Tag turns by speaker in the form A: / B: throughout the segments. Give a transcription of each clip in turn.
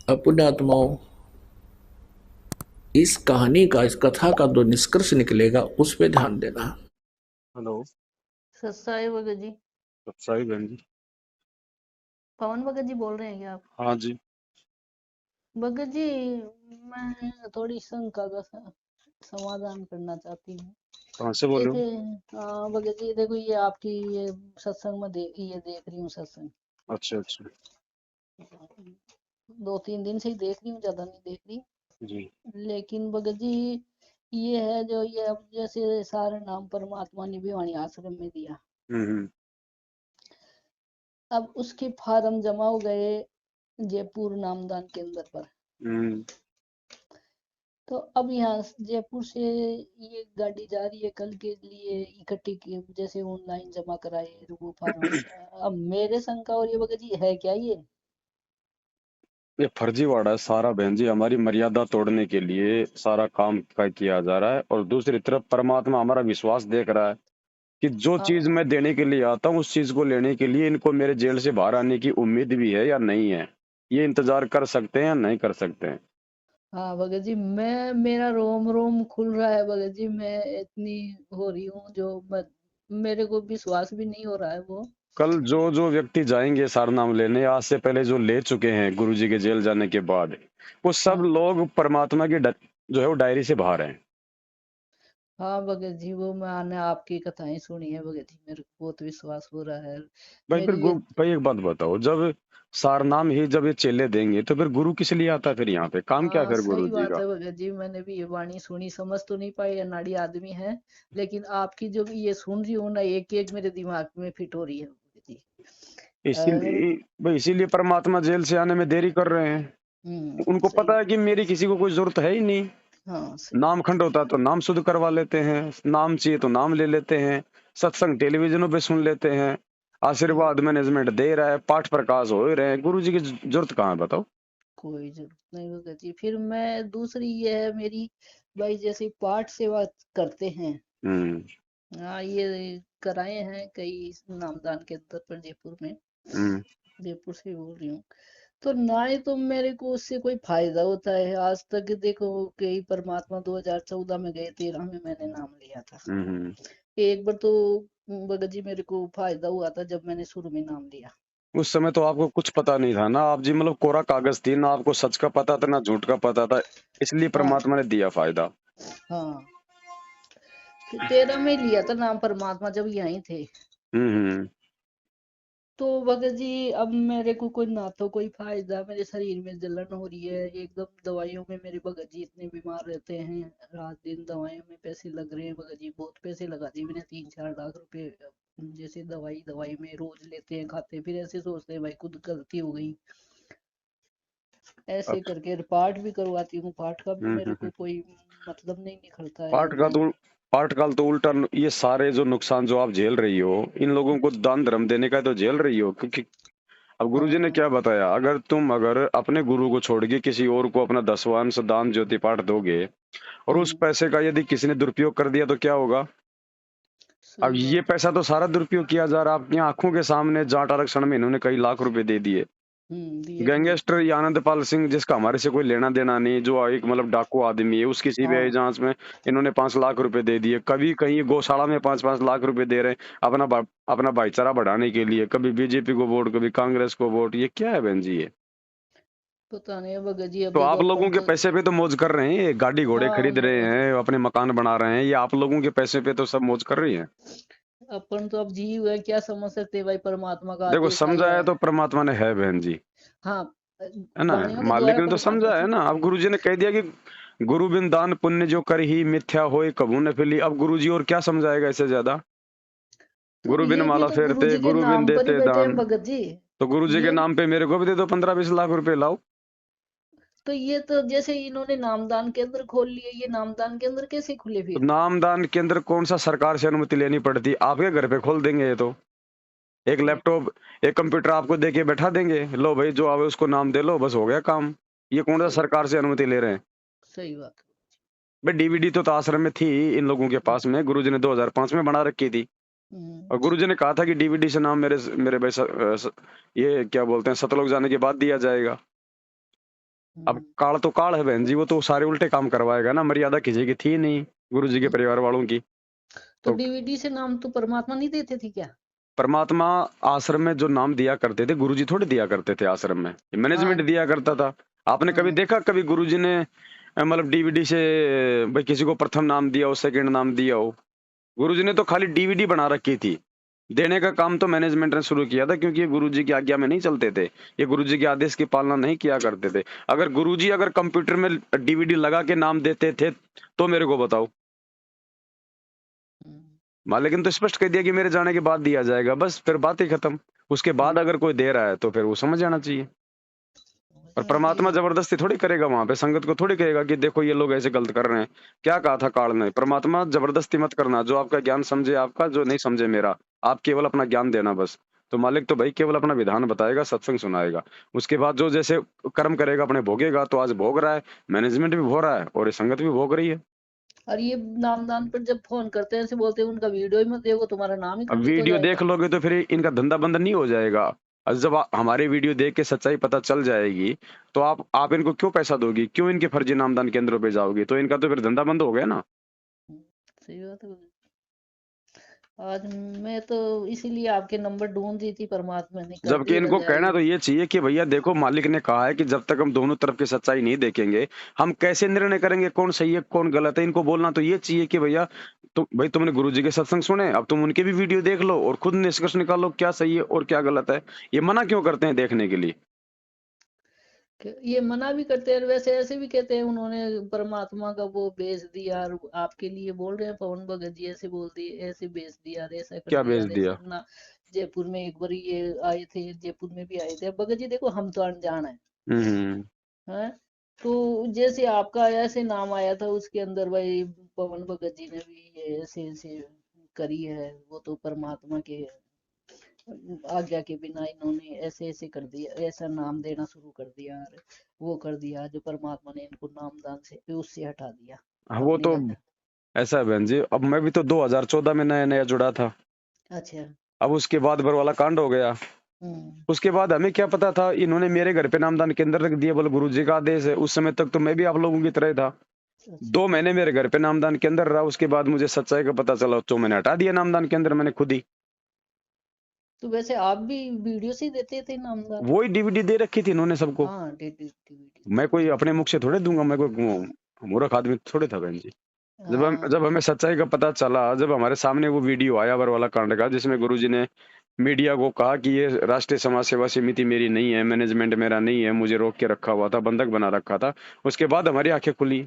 A: अब पुण्यात्माओं, इस कहानी का, इस कथा का जो निष्कर्ष निकलेगा उस पे ध्यान देना।
B: हेलो।
C: सत्साई भगत जी।
B: सही बहन जी।
C: पवन भगत जी बोल रहे हैं क्या आप?
B: हाँ जी।
C: भगत जी, मैं थोड़ी शंका का समाधान करना चाहती हूँ।
B: कहाँ से बोल रहे हो?
C: जैसे भगत जी देखो, ये आपकी ये सत्संग में ये देख रही हूँ सत्संग।
B: अच्छा अच्छा।
C: 2-3 दिन से ही देख रही हूँ, ज्यादा नहीं देख रही।
B: जी।
C: लेकिन भगत जी, ये है जो ये अब जैसे सारे नाम परमात्मा ने भिवानी आश्रम में दिया,
B: हम्म।
C: अब उसके फार्म जमा हो गए जयपुर नामदान केंद्र पर।
B: हम्म।
C: तो अब यहाँ जयपुर से ये गाड़ी जा रही है कल के लिए इकट्ठी की, जैसे ऑनलाइन जमा कराए वो फार्म। अब मेरे शंका और ये बगैर जी है क्या ये?
B: ये फर्जीवाड़ा है सारा बहन जी, हमारी मर्यादा तोड़ने के लिए सारा काम का किया जा रहा है। और दूसरी तरफ परमात्मा हमारा विश्वास देख रहा है कि जो चीज
C: हाँ
B: मैं देने के लिए आता हूँ उस चीज को लेने के लिए इनको मेरे जेल से बाहर आने की उम्मीद भी है या नहीं है, ये इंतजार कर सकते हैं या नहीं कर सकते हैं।
C: हाँ भगत जी, मैं मेरा रोम रोम खुल रहा है भगत जी। मैं इतनी हो रही हूँ जो मेरे को विश्वास भी नहीं हो रहा है वो।
B: कल जो जो व्यक्ति जाएंगे सारनाम लेने, आज से पहले जो ले चुके हैं गुरुजी के जेल जाने के बाद, वो सब
C: हाँ
B: लोग परमात्मा की जो है वो डायरी से बाहर हैं।
C: हाँ भगत जी, वो मैंने आपकी कथाएं सुनी है भगत जी, मेरे को बहुत विश्वास हो रहा है।
B: भाई फिर
C: मेरी ये
B: गुरु भाई एक बात बताओ, जब सारनाम ही जब ये चेले देंगे तो फिर गुरु किस लिए आता है? फिर यहाँ पे काम क्या है
C: हाँ
B: फिर गुरु
C: सही
B: जी
C: बात
B: का?
C: है भगत जी, मैंने भी ये वाणी सुनी, समझ तो नहीं पाई, अनाड़ी आदमी है। लेकिन आपकी जो ये सुन रही हूँ ना, एक एक मेरे दिमाग में फिट हो रही है भगत जी। मेरे
B: इसीलिए भाई, इसीलिए परमात्मा जेल से आने में देरी कर रहे हैं। उनको
C: सही
B: पता है
C: बात।
B: कि मेरी किसी को कोई जरूरत है ही नहीं।
C: हाँ सही
B: नाम
C: बात।
B: खंड होता तो नाम शुद्ध करवा लेते हैं, नाम चाहिए तो नाम ले लेते हैं, सत्संग टेलीविजनों पे सुन लेते हैं,
C: हम्म,
B: आशीर्वाद मैनेजमेंट दे रहा है, पाठ प्रकाश हो ही रहे हैं, गुरु जी की जरूरत कहाँ है बताओ?
C: कोई जरूरत नहीं भगत जी। फिर मैं दूसरी ये है मेरी, भाई जैसे पाठ सेवा करते हैं।
B: हम्म।
C: हाँ ये कराए हैं कई नामदान के अंदर पर जयपुर में।
B: हम्म।
C: जयपुर से बोल रही हूँ। तो ना ही तो मेरे को उससे कोई फायदा होता है आज तक। देखो कई परमात्मा 2014 में गए, 13 में मैंने नाम लिया था।
B: हम्म।
C: एक बार तो भगत जी मेरे को फायदा हुआ था जब मैंने शुरू में नाम लिया।
B: उस समय तो आपको कुछ पता नहीं था ना, आप जी मतलब कोरा कागज थी ना, आपको सच का पता था ना झूठ का पता था, इसलिए
C: हाँ
B: परमात्मा ने दिया फायदा।
C: हाँ, फिर 13 में लिया था नाम परमात्मा जब यहीं थे।
B: हम्म।
C: तो भगत जी अब मेरे को कोई ना तो कोई फायदा, मेरे शरीर में जलन हो रही है एकदम। दवाइयों में मेरे भगत जी इतने बीमार रहते हैं, रात दिन दवाइयों में पैसे लग रहे हैं भगत जी, बहुत पैसे लगा दिए मैंने, 3-4 लाख रुपए। जैसे दवाई दवाई में रोज लेते हैं खाते हैं, फिर ऐसे सोचते हैं भाई खुद गलती हो गई, ऐसे
B: अच्छा।
C: करके पाठ भी करवाती हूँ। पाठ का भी मेरे को
B: हम्म।
C: कोई मतलब नहीं निकलता है।
B: पाठ का
C: मैं
B: तो पाठ का तो उल्टा, ये सारे जो नुकसान जो आप झेल रही हो, इन लोगों को दान धर्म देने का तो झेल रही हो, क्योंकि अब गुरुजी ने
C: हाँ
B: क्या बताया, अगर अपने गुरु को छोड़ के किसी और को अपना 10वां दान ज्योति पाठ दोगे और उस
C: हम्म,
B: पैसे का यदि किसी ने दुरुपयोग कर दिया तो क्या होगा? अब
C: सही
B: ये
C: बात है।
B: पैसा तो सारा दुरुपयोग किया जा रहा है आपकी आंखों के सामने, जाट आरक्षण में इन्होंने कई लाख रुपए दे दिए।
C: दिए भगत जी।
B: गैंगस्टर ये आनंदपाल सिंह, जिसका हमारे से कोई लेना देना नहीं, जो एक मतलब डाकू आदमी है, उसकी सीबीआई
C: हाँ
B: जांच में इन्होंने 5 लाख रुपए दे दिए। कभी कहीं गौशाला में 5-5 लाख रुपए दे रहे हैं अपना भाईचारा बढ़ाने के लिए, कभी बीजेपी को वोट, कभी कांग्रेस को वोट। ये क्या है बहन जी ये?
C: पता नहीं भगत जी, अब
B: तो
C: देखो
B: आप लोगों
C: अपन
B: के
C: तो।
B: पैसे पे तो मौज कर रहे हैं, ये गाड़ी घोड़े
C: हाँ
B: खरीद रहे हैं, अपने मकान बना रहे हैं, ये आप लोगों के पैसे पे तो सब मौज कर रही है।
C: अपन तो अब जीव है, क्या समझ सकते हैं भाई, परमात्मा का
B: देखो
C: आदेश
B: समझा
C: आया
B: है
C: है।
B: तो परमात्मा ने है बहन जी,
C: हाँ,
B: है ना?
C: वाणियों के
B: मालिक
C: द्वारा
B: ने तो
C: परमात्मा
B: समझा है
C: से।
B: ना। अब गुरुजी ने कह दिया कि गुरु बिन दान पुण्य जो कर ही मिथ्या होए कभू न फिली। अब गुरुजी और क्या समझाएगा इससे ज्यादा?
C: तो
B: गुरु बिन
C: ये भी
B: माला
C: तो गुरु
B: फेरते,
C: जी के
B: गुरु बिन
C: नाम पर ही
B: देते
C: बैठे हैं
B: दान।
C: भगत जी।
B: तो गुरुजी के
C: ये
B: नाम पे मेरे को भी दे दो 15-20 लाख रुपए, लाओ।
C: तो ये तो जैसे इन्होंने नामदान केंद्र खोल लिए, ये नामदान केंद्र कैसे खुले
B: तो
C: फिर?
B: नामदान के अंदर कौन सा सरकार से अनुमति लेनी पड़ती? आपके घर पे खोल देंगे ये तो। एक
C: तो
B: लैपटॉप, एक कंप्यूटर आपको दे के बैठा देंगे, लो भाई जो आवे उसको नाम दे लो, बस हो गया काम। ये कौन सा
C: सही,
B: सरकार से अनुमति ले रहे हैं?
C: सही बात
B: भाई डीवीडी तो आश्रम में थी इन लोगों के
C: है।
B: पास में, गुरुजी ने 2005 में बना रखी थी। और गुरुजी ने कहा था कि डीवीडी से नाम मेरे मेरे भाई ये क्या बोलते हैं, सतलोक जाने के बाद दिया जाएगा। अब काल तो काल है बहन जी, वो तो सारे उल्टे काम करवाएगा ना, मर्यादा किसी की थी नहीं गुरु जी के परिवार वालों की।
C: तो
B: तो
C: डीवीडी से नाम तो परमात्मा नहीं देते थे क्या?
B: परमात्मा आश्रम में जो नाम दिया करते थे, गुरुजी थोड़ी दिया करते थे आश्रम में, मैनेजमेंट
C: हाँ
B: दिया करता था। आपने कभी
C: हाँ
B: देखा कभी गुरुजी ने मतलब डीवीडी से भाई किसी को प्रथम नाम दिया हो, सेकंड नाम दिया हो? गुरुजी ने तो खाली डीवीडी बना रखी थी। देने का काम तो मैनेजमेंट ने शुरू किया था, क्योंकि ये गुरुजी की आज्ञा में नहीं चलते थे, ये गुरुजी के आदेश की पालना नहीं किया करते थे। अगर गुरुजी अगर कंप्यूटर में डीवीडी लगा के नाम देते थे तो मेरे को बताओ। मालिक ने तो स्पष्ट कह दिया कि मेरे जाने के बाद दिया जाएगा, बस फिर बात ही खत्म। उसके बाद अगर कोई दे रहा है तो फिर वो समझ जाना चाहिए। और परमात्मा जबरदस्ती थोड़ी करेगा, वहां पे संगत को थोड़ी कहेगा कि देखो ये लोग ऐसे गलत कर रहे हैं। क्या कहा था काल ने? परमात्मा जबरदस्ती मत करना, जो आपका ज्ञान समझे आपका, जो नहीं समझे मेरा। आप केवल अपना ज्ञान देना बस। तो मालिक तो भाई केवल अपना विधान बताएगा, सत्संग सुनाएगा। उसके बाद जो जैसे कर्म करेगा अपने भोगेगा। तो आज भोग रहा है, मैनेजमेंट भी भोग रहा है और ये संगत भी भोग रही है।
C: और ये नामदान पर जब फोन करते हैं ऐसे बोलते हैं उनका वीडियो ही मत देखो, तुम्हारा नाम ही
B: अब
C: खंडित हो
B: वीडियो देख
C: जाएगा।
B: लोगे तो फिर इनका धंधा बंद नहीं हो जाएगा। और जब हमारे वीडियो देख के सच्चाई पता चल जाएगी तो आप इनको क्यों पैसा दोगी, क्यों इनके फर्जी नामदान केंद्रों पे जाओगी? तो इनका तो फिर धंधा बंद हो गया ना।
C: सही बात है। आज मैं तो इसीलिए आपके नंबर ढूंढ रही थी, परमात्मा ने कर
B: जबकि
C: दी
B: इनको
C: रजाई।
B: कहना तो ये चाहिए कि भैया देखो, मालिक ने कहा है कि जब तक हम दोनों तरफ की सच्चाई नहीं देखेंगे हम कैसे निर्णय करेंगे कौन सही है कौन गलत है। इनको बोलना तो ये चाहिए कि भैया भाई तुमने गुरुजी के सत्संग सुने, अब तुम उनके भी वीडियो देख लो और खुद निष्कर्ष निकालो क्या सही है और क्या गलत है। ये मना क्यों करते हैं देखने के लिए?
C: ये मना भी करते हैं और वैसे ऐसे भी कहते हैं उन्होंने परमात्मा का वो भेज दिया, और आपके लिए बोल रहे हैं पवन भगत जी ऐसे बोल दिए, ऐसे भेज दिया, ऐसा कर
B: क्या
C: दिया,
B: भेज
C: ऐसा
B: दिया?
C: ना। जयपुर में एक बार ये आए थे, जयपुर में भी आए थे। अब भगत जी देखो हम तो अनजान है,
B: हम्म।
C: हैं? तो जैसे आपका ऐसे नाम आया था उसके अंदर भाई पवन भगत जी ने भी ये ऐसे ऐसे करी है, वो तो परमात्मा के आज्ञा के बिना इन्होंने ऐसे ऐसे कर दिया, ऐसा नाम देना शुरू कर दिया और वो कर दिया जो परमात्मा ने इनको नामदान से उससे हटा दिया।
B: हाँ, वो
C: अपनी
B: तो
C: जगह।
B: ऐसा है बहन जी। अब मैं भी तो 2014 में नया नया जुड़ा था।
C: अच्छा।
B: अब उसके बाद बर वाला कांड हो गया।
C: हम्म।
B: उसके बाद हमें क्या पता था, इन्होंने मेरे घर पे नामदान केंद्र रख दिया, बोले गुरु जी का आदेश है। उस समय तक तो मैं भी आप लोगों की तरह ही था।
C: अच्छा।
B: 2 महीने मेरे घर पे नामदान केंद्र रहा, उसके बाद मुझे सच्चाई का पता चला तो मैंने हटा दिया नामदान केंद्र, मैंने खुद ही।
C: तो वैसे आप भी वीडियो से ही देते थे नामदान?
B: वो ही डीवीडी दे रखी थी इन्होंने सबको।
C: हाँ टीवी।
B: मैं कोई अपने मुख से थोड़े दूंगा, मैं कोई मूर्ख आदमी थोड़े था बहन जी।
C: हाँ।
B: जब हमें सच्चाई का पता चला, जब हमारे सामने वो वीडियो आया वर वाला कांड का, जिसमें गुरुजी ने मीडिया को कहा कि ये राष्ट्रीय समाज सेवा समिति मेरी नहीं है, मैनेजमेंट मेरा नहीं है, मुझे रोक के रखा हुआ था, बंधक बना रखा था। उसके बाद हमारी आंखें खुली,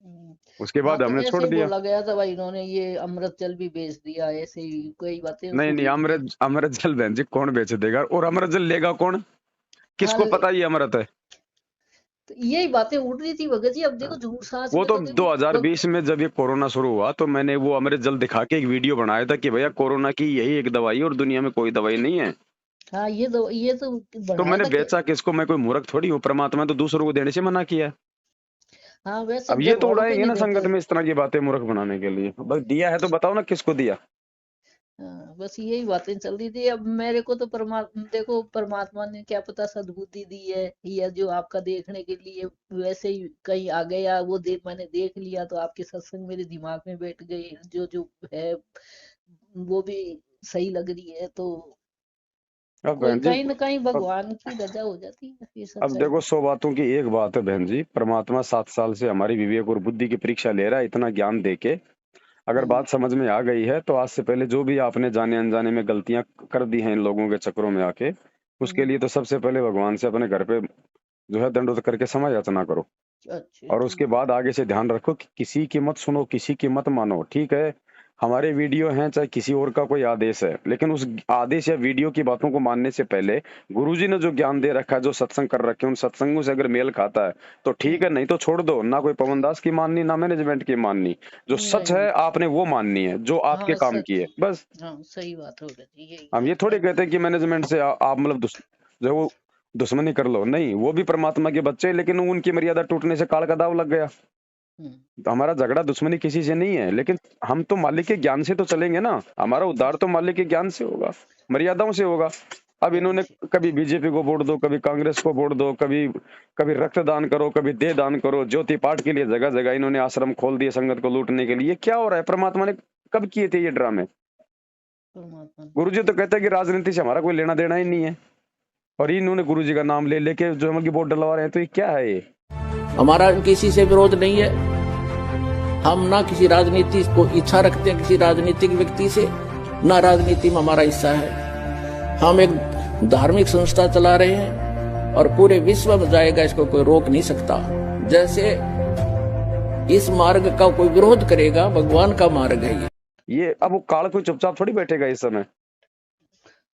C: हम्म।
B: उसके
C: हाँ
B: बाद
C: तो
B: हमने छोड़
C: ऐसे ही
B: दिया।
C: बोला गया था भाई, इन्होंने ये अमृत जल भी बेच दिया, ऐसे ही कई बातें
B: नहीं नहीं,
C: फूटी थी।
B: अमृत अमृत जल बहन जी कौन बेच देगा, और अमृत जल लेगा कौन?
C: हाँ
B: किसको पता ये अमृत है?
C: तो यही बातें उड़ रही थी भगत जी। अब देखो झूठ साच
B: वो
C: में
B: तो
C: तो देखो
B: 2020 में जब ये कोरोना शुरू हुआ तो मैंने वो अमृत जल दिखा के एक वीडियो बनाया था कि भैया कोरोना की यही एक दवाई है और दुनिया में कोई दवाई नहीं है।
C: हाँ ये तो
B: तो
C: बनाया
B: मैंने
C: था कि।
B: बेचा किसको? मैं कोई मूर्ख थोड़ी हूँ, परमात्मा तो दूसरों को देने से मना किया है।
C: हाँ वैसे
B: अब ये
C: घर
B: तो
C: वालों को ही
B: उड़ाएंगे
C: नहीं
B: ना
C: देता।
B: संगत में इस तरह की बातें मूर्ख बनाने के लिए। बस दिया है तो बताओ ना किसको दिया।
C: हाँ, बस यही बातें चल रही थी। अब मेरे को तो परमात्मा देखो, परमात्मा ने क्या पता सद्बुद्धि दी है या जो आपका देखने के लिए वैसे ही कहीं आ गया, वो मैंने देख लिया तो आपके सत्संग मेरे दिमाग में बैठ गई, जो जो है वो भी सही लग रही है। तो
B: अब
C: कोई
B: बहन जी,
C: कहीं ना कहीं
B: अब
C: भगवान की रजा हो जाती है ये
B: अब
C: सच्चाई।
B: देखो 100 बातों की एक बात है बहन जी, परमात्मा 7 साल से हमारी विवेक और बुद्धि की परीक्षा ले रहा है, इतना ज्ञान दे के। अगर
C: हम्म।
B: बात समझ में आ गई है तो आज से पहले जो भी आपने जाने अनजाने में गलतियां कर दी हैं इन लोगों के चक्करों में आके, उसके
C: हम्म।
B: लिए तो सबसे पहले भगवान से अपने घर पे जो है दंडोत करके क्षमा याचना करो।
C: अच्छा
B: और उसके
C: ठीक है।
B: बाद आगे से ध्यान रखो कि किसी की मत सुनो, किसी की मत मानो, ठीक है? हमारे वीडियो हैं चाहे किसी और का कोई आदेश है, लेकिन उस आदेश या वीडियो की बातों को मानने से पहले गुरुजी ने जो ज्ञान दे रखा है, जो सत्संग कर रखे हैं, उन सत्संगों से अगर मेल खाता है तो ठीक है,
C: हम्म।
B: नहीं तो छोड़ दो। ना कोई पवनदास की माननी, ना मैनेजमेंट की माननी। जो सच
C: नहीं।
B: है आपने वो माननी है, जो आपके
C: हाँ
B: काम की
C: सच।
B: है बस।
C: हाँ सही बात हो गई, यही
B: हम ये थोड़ी
C: है।
B: कहते हैं कि मैनेजमेंट से आप मतलब जो वो दुश्मनी कर लो, नहीं, वो भी परमात्मा के बच्चे हैं, लेकिन उनकी मर्यादा टूटने से काल का दाव लग गया।
C: हम्म।
B: तो हमारा झगड़ा दुश्मनी किसी से नहीं है, लेकिन हम तो मालिक के ज्ञान से तो चलेंगे ना। हमारा उद्धार तो मालिक के ज्ञान से होगा, मर्यादाओं से होगा। अब इन्होंने कभी बीजेपी को वोट दो, कभी कांग्रेस को वोट दो, कभी कभी रक्तदान करो, कभी देह दान करो, ज्योति पाठ के लिए जगह जगह इन्होंने आश्रम खोल दिए संगत को लूटने के लिए। ये क्या हो रहा है? परमात्मा ने कब किए थे ये ड्रामे?
C: परमात्मा ने।
B: गुरुजी तो कहते हैं कि राजनीति से हमारा कोई लेना देना ही नहीं है, और इन्होंने गुरुजी का नाम ले लेके जो हम की वोट डलवा रहे हैं, तो ये क्या है? ये
A: हमारा किसी से विरोध नहीं है। हम ना किसी राजनीति को इच्छा रखते हैं किसी राजनीतिक व्यक्ति से, ना राजनीति में हमारा हिस्सा है। हम एक धार्मिक संस्था चला रहे हैं और पूरे विश्व में जाएगा, इसको कोई रोक नहीं सकता। जैसे इस मार्ग का कोई विरोध करेगा, भगवान का मार्ग है
B: ये अब वो काल कोई चुपचाप थोड़ी बैठेगा इस समय।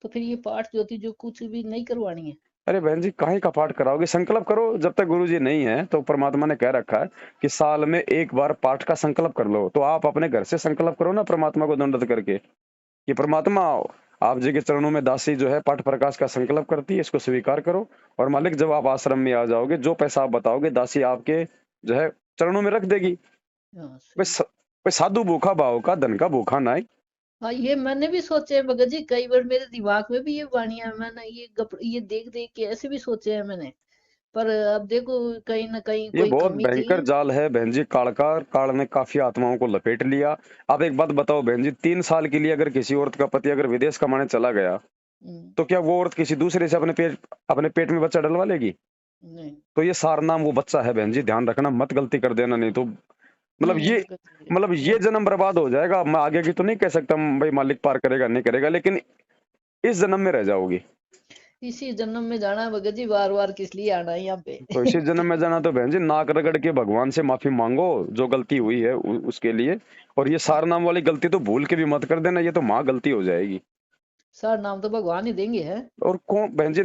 C: तो फिर ये पाठ ज्योति जो कुछ भी नहीं करवानी है।
B: अरे बहन जी, काहे का पाठ कराओगे? संकल्प करो। जब तक गुरुजी नहीं है तो परमात्मा ने कह रखा है कि साल में एक बार पाठ का संकल्प कर लो। तो आप अपने घर से संकल्प करो ना, परमात्मा को दंडवत करके कि परमात्मा आप जी के चरणों में दासी जो है पाठ प्रकाश का संकल्प करती है, इसको स्वीकार करो। और मालिक जब आप आश्रम में आ जाओगे, जो पैसा आप बताओगे दासी आपके जो है चरणों में रख देगी।
C: हाँ,
B: कोई साधु भूखा भाव का, धन का भूखा ना।
C: हाँ, ये मैंने भी सोचे है भगत जी, कई बार मेरे दिमाग में भी ये वाणियां, मैंने ये देख देख के ऐसे भी सोचे हैं मैंने। पर अब देखो कहीं ना कहीं
B: ये
C: कोई
B: बहुत
C: कमी थी।
B: भयंकर जाल है बहन जी काल का। काल ने काफी आत्माओं को लपेट लिया। आप एक बात बताओ बहन जी, 3 साल के लिए अगर किसी औरत का पति अगर विदेश कमाने चला गया, तो क्या वो औरत किसी दूसरे से अपने पेट में बच्चा डलवा लेगी?
C: नहीं,
B: तो ये सारनाम वो बच्चा है बहन जी, ध्यान रखना, मत गलती कर देना, नहीं तो ये जन्म बर्बाद हो जाएगा। मैं आगे की तो नहीं कह सकता भाई मालिक पार करेगा नहीं करेगा, लेकिन इस जन्म में रह जाओगी।
C: इसी जन्म में जाना है भगत जी, बार बार किस लिए आना है यहाँ पे।
B: तो इसी जन्म में जाना तो बहन जी नाक रगड़ के भगवान से माफी मांगो जो गलती हुई है उसके लिए। और ये सारनाम वाली गलती तो भूल के भी मत कर देना, ये तो माँ गलती हो जाएगी।
C: सर नाम तो भगवान ही देंगे है।
B: और कौन बहन जी,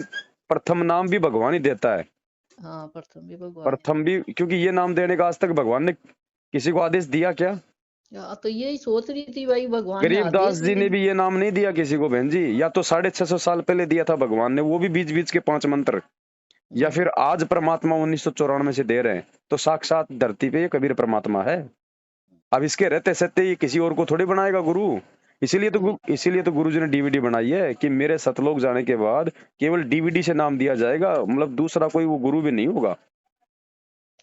B: प्रथम नाम भी भगवान ही देता है।
C: हाँ, प्रथम भी भगवान।
B: प्रथम भी, क्योंकि ये नाम देने का आज तक भगवान ने किसी को आदेश दिया क्या?
C: तो यही सोच रही थी भाई, भगवान ने
B: गरीबदास
C: आदेश
B: जी ने भी ये नाम नहीं दिया किसी को बहन जी। या तो 650 साल पहले दिया था भगवान ने, वो भी बीच बीच के 5 मंत्र। या फिर आज परमात्मा 1994 से दे रहे हैं, तो साक्षात धरती पे ये कबीर परमात्मा है। अब इसके रहते सत्य ये किसी और को थोड़ी बनाएगा गुरु। इसीलिए तो गुरु जी ने डीवीडी बनाई है कि मेरे सतलोक जाने के बाद केवल डीवीडी से नाम दिया जाएगा, मतलब दूसरा कोई वो गुरु भी नहीं होगा।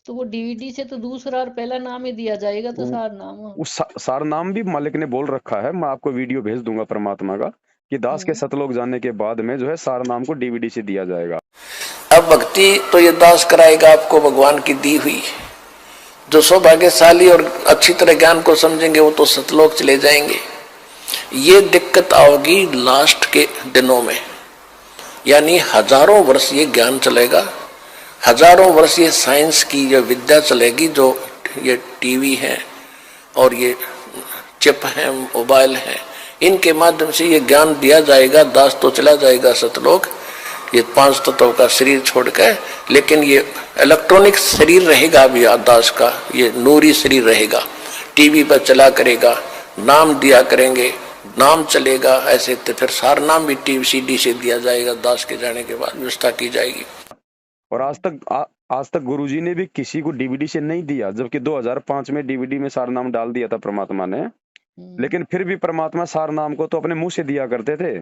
C: तो वो डीवीडी से तो दूसरा और पहला नाम ही दिया जाएगा, तो सार नाम।
B: उस सार नाम भी मालिक ने बोल रखा है। मैं आपको वीडियो भेज दूंगा परमात्मा का कि दास के सतलोक जाने के बाद में जो है सार नाम को डीवीडी से दिया जाएगा।
D: अब भक्ति तो ये दास कराएगा आपको भगवान की दी हुई। जो सौभाग्यशाली और अच्छी तरह ज्ञान को समझेंगे वो तो सतलोक चले जाएंगे। ये दिक्कत आओगी लास्ट के दिनों में, यानी हजारों वर्ष ये ज्ञान चलेगा, हजारों वर्ष ये साइंस की जो विद्या चलेगी, जो ये टीवी है और ये चिप है, मोबाइल है, इनके माध्यम से ये ज्ञान दिया जाएगा। दास तो चला जाएगा सतलोक, ये 5 तत्वों का शरीर छोड़कर, लेकिन ये इलेक्ट्रॉनिक शरीर रहेगा भी दास का, ये नूरी शरीर रहेगा। टीवी पर चला करेगा, नाम दिया करेंगे, नाम चलेगा। ऐसे तो फिर सार नाम भी टीवी सीडी से दिया जाएगा। दास के जाने के बाद व्यवस्था की जाएगी।
B: और आज तक गुरुजी ने भी किसी को डीवीडी से नहीं दिया, जबकि 2005 में डीवीडी में सार नाम डाल दिया था परमात्मा ने। लेकिन फिर भी परमात्मा सार नाम को तो अपने मुंह से दिया करते थे,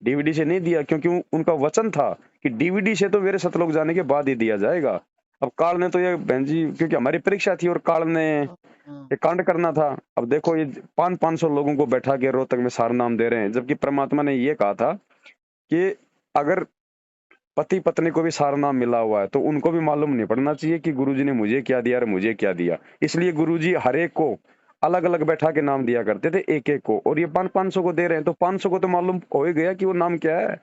B: डीवीडी से नहीं दिया, क्योंकि उनका वचन था कि डीवीडी से तो मेरे सतलोक जाने के बाद ही दिया जाएगा। अब काल ने तो ये बहन जी, क्योंकि हमारी परीक्षा थी और काल ने ये कांड करना था। अब देखो ये 500 लोगों को बैठा के रोहतक में सार नाम दे रहे हैं, जबकि परमात्मा ने ये कहा था कि अगर पति पत्नी को भी सार नाम मिला हुआ है तो उनको भी मालूम नहीं पड़ना चाहिए कि गुरुजी ने मुझे क्या दिया और मुझे क्या दिया। इसलिए गुरुजी हर एक को अलग अलग बैठा के नाम दिया करते थे, एक एक को। और ये 500 को दे रहे हैं, तो 500 को तो मालूम हो ही गया कि वो नाम क्या है।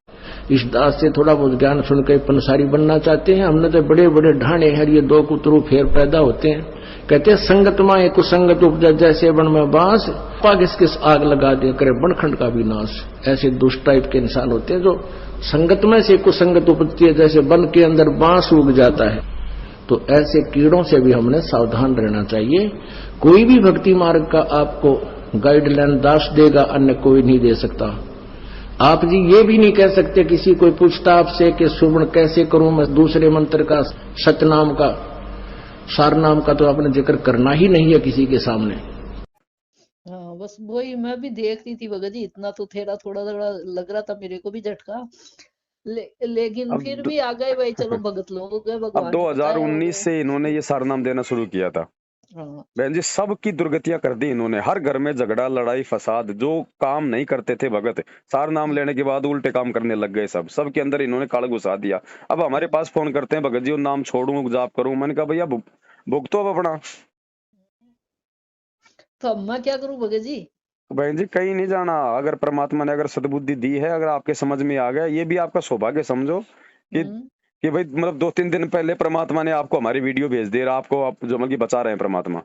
A: इस दास से थोड़ा बहुत ज्ञान सुन के पंसारी बनना चाहते हैं। हमने तो बड़े बड़े ढाणे हैं, ये 2 कुतरू फेर पैदा होते हैं। कहते हैं संगत माए कुसंगत उपजा, जैसे बन में बांस, पाग किस आग लगा दे करे बनखंड का भी नाश। ऐसे दुष्ट टाइप के इंसान होते हैं जो संगत में से कुसंगत उपजती है, जैसे वन के अंदर बांस उग जाता है। तो ऐसे कीड़ों से भी हमने सावधान रहना चाहिए। कोई भी भक्ति मार्ग का आपको गाइडलाइन दास देगा, अन्य कोई नहीं दे सकता। आप जी ये भी नहीं कह सकते, किसी कोई पूछता आपसे कि सुमन कैसे करूं मैं दूसरे मंत्र का, सतनाम का, सारनाम का, तो आपने जिक्र करना ही नहीं है किसी के सामने।
C: हाँ, बस वही मैं भी देख रही थी भगत जी, इतना तो थोड़ा लग रहा था मेरे को भी झटका। लेकिन
B: अब
C: फिर भी आ गए भाई, चलो भगत लोग हो गए,
B: अब
C: भगवान को बताया
B: 2019 से इन्होंने ये सारनाम देना शुरू किया था
C: हाँ।
B: बहन जी। सबकी दुर्गतियां कर दी इन्होंने, हर घर में झगड़ा लड़ाई फसाद, जो काम नहीं करते थे भगत सार नाम लेने के बाद उल्टे काम करने लग गए। सबके अंदर इन्होंने काल घुसा दिया। अब हमारे पास फोन करते हैं, भगत जी वो नाम छोड़ूं जाप करूं। मैंने कहा भैया भुगतो अब अपना।
C: तो अब मैं क्या करूं भगत जी?
B: बहन जी कहीं नहीं जाना। अगर परमात्मा ने अगर सद्बुद्धि दी है, अगर आपके समझ में आ गया, ये भी आपका सौभाग्य समझो कि भाई मतलब 2-3 दिन पहले परमात्मा ने आपको हमारी वीडियो भेज दी, आपको आप जो मतलब बचा रहे हैं परमात्मा।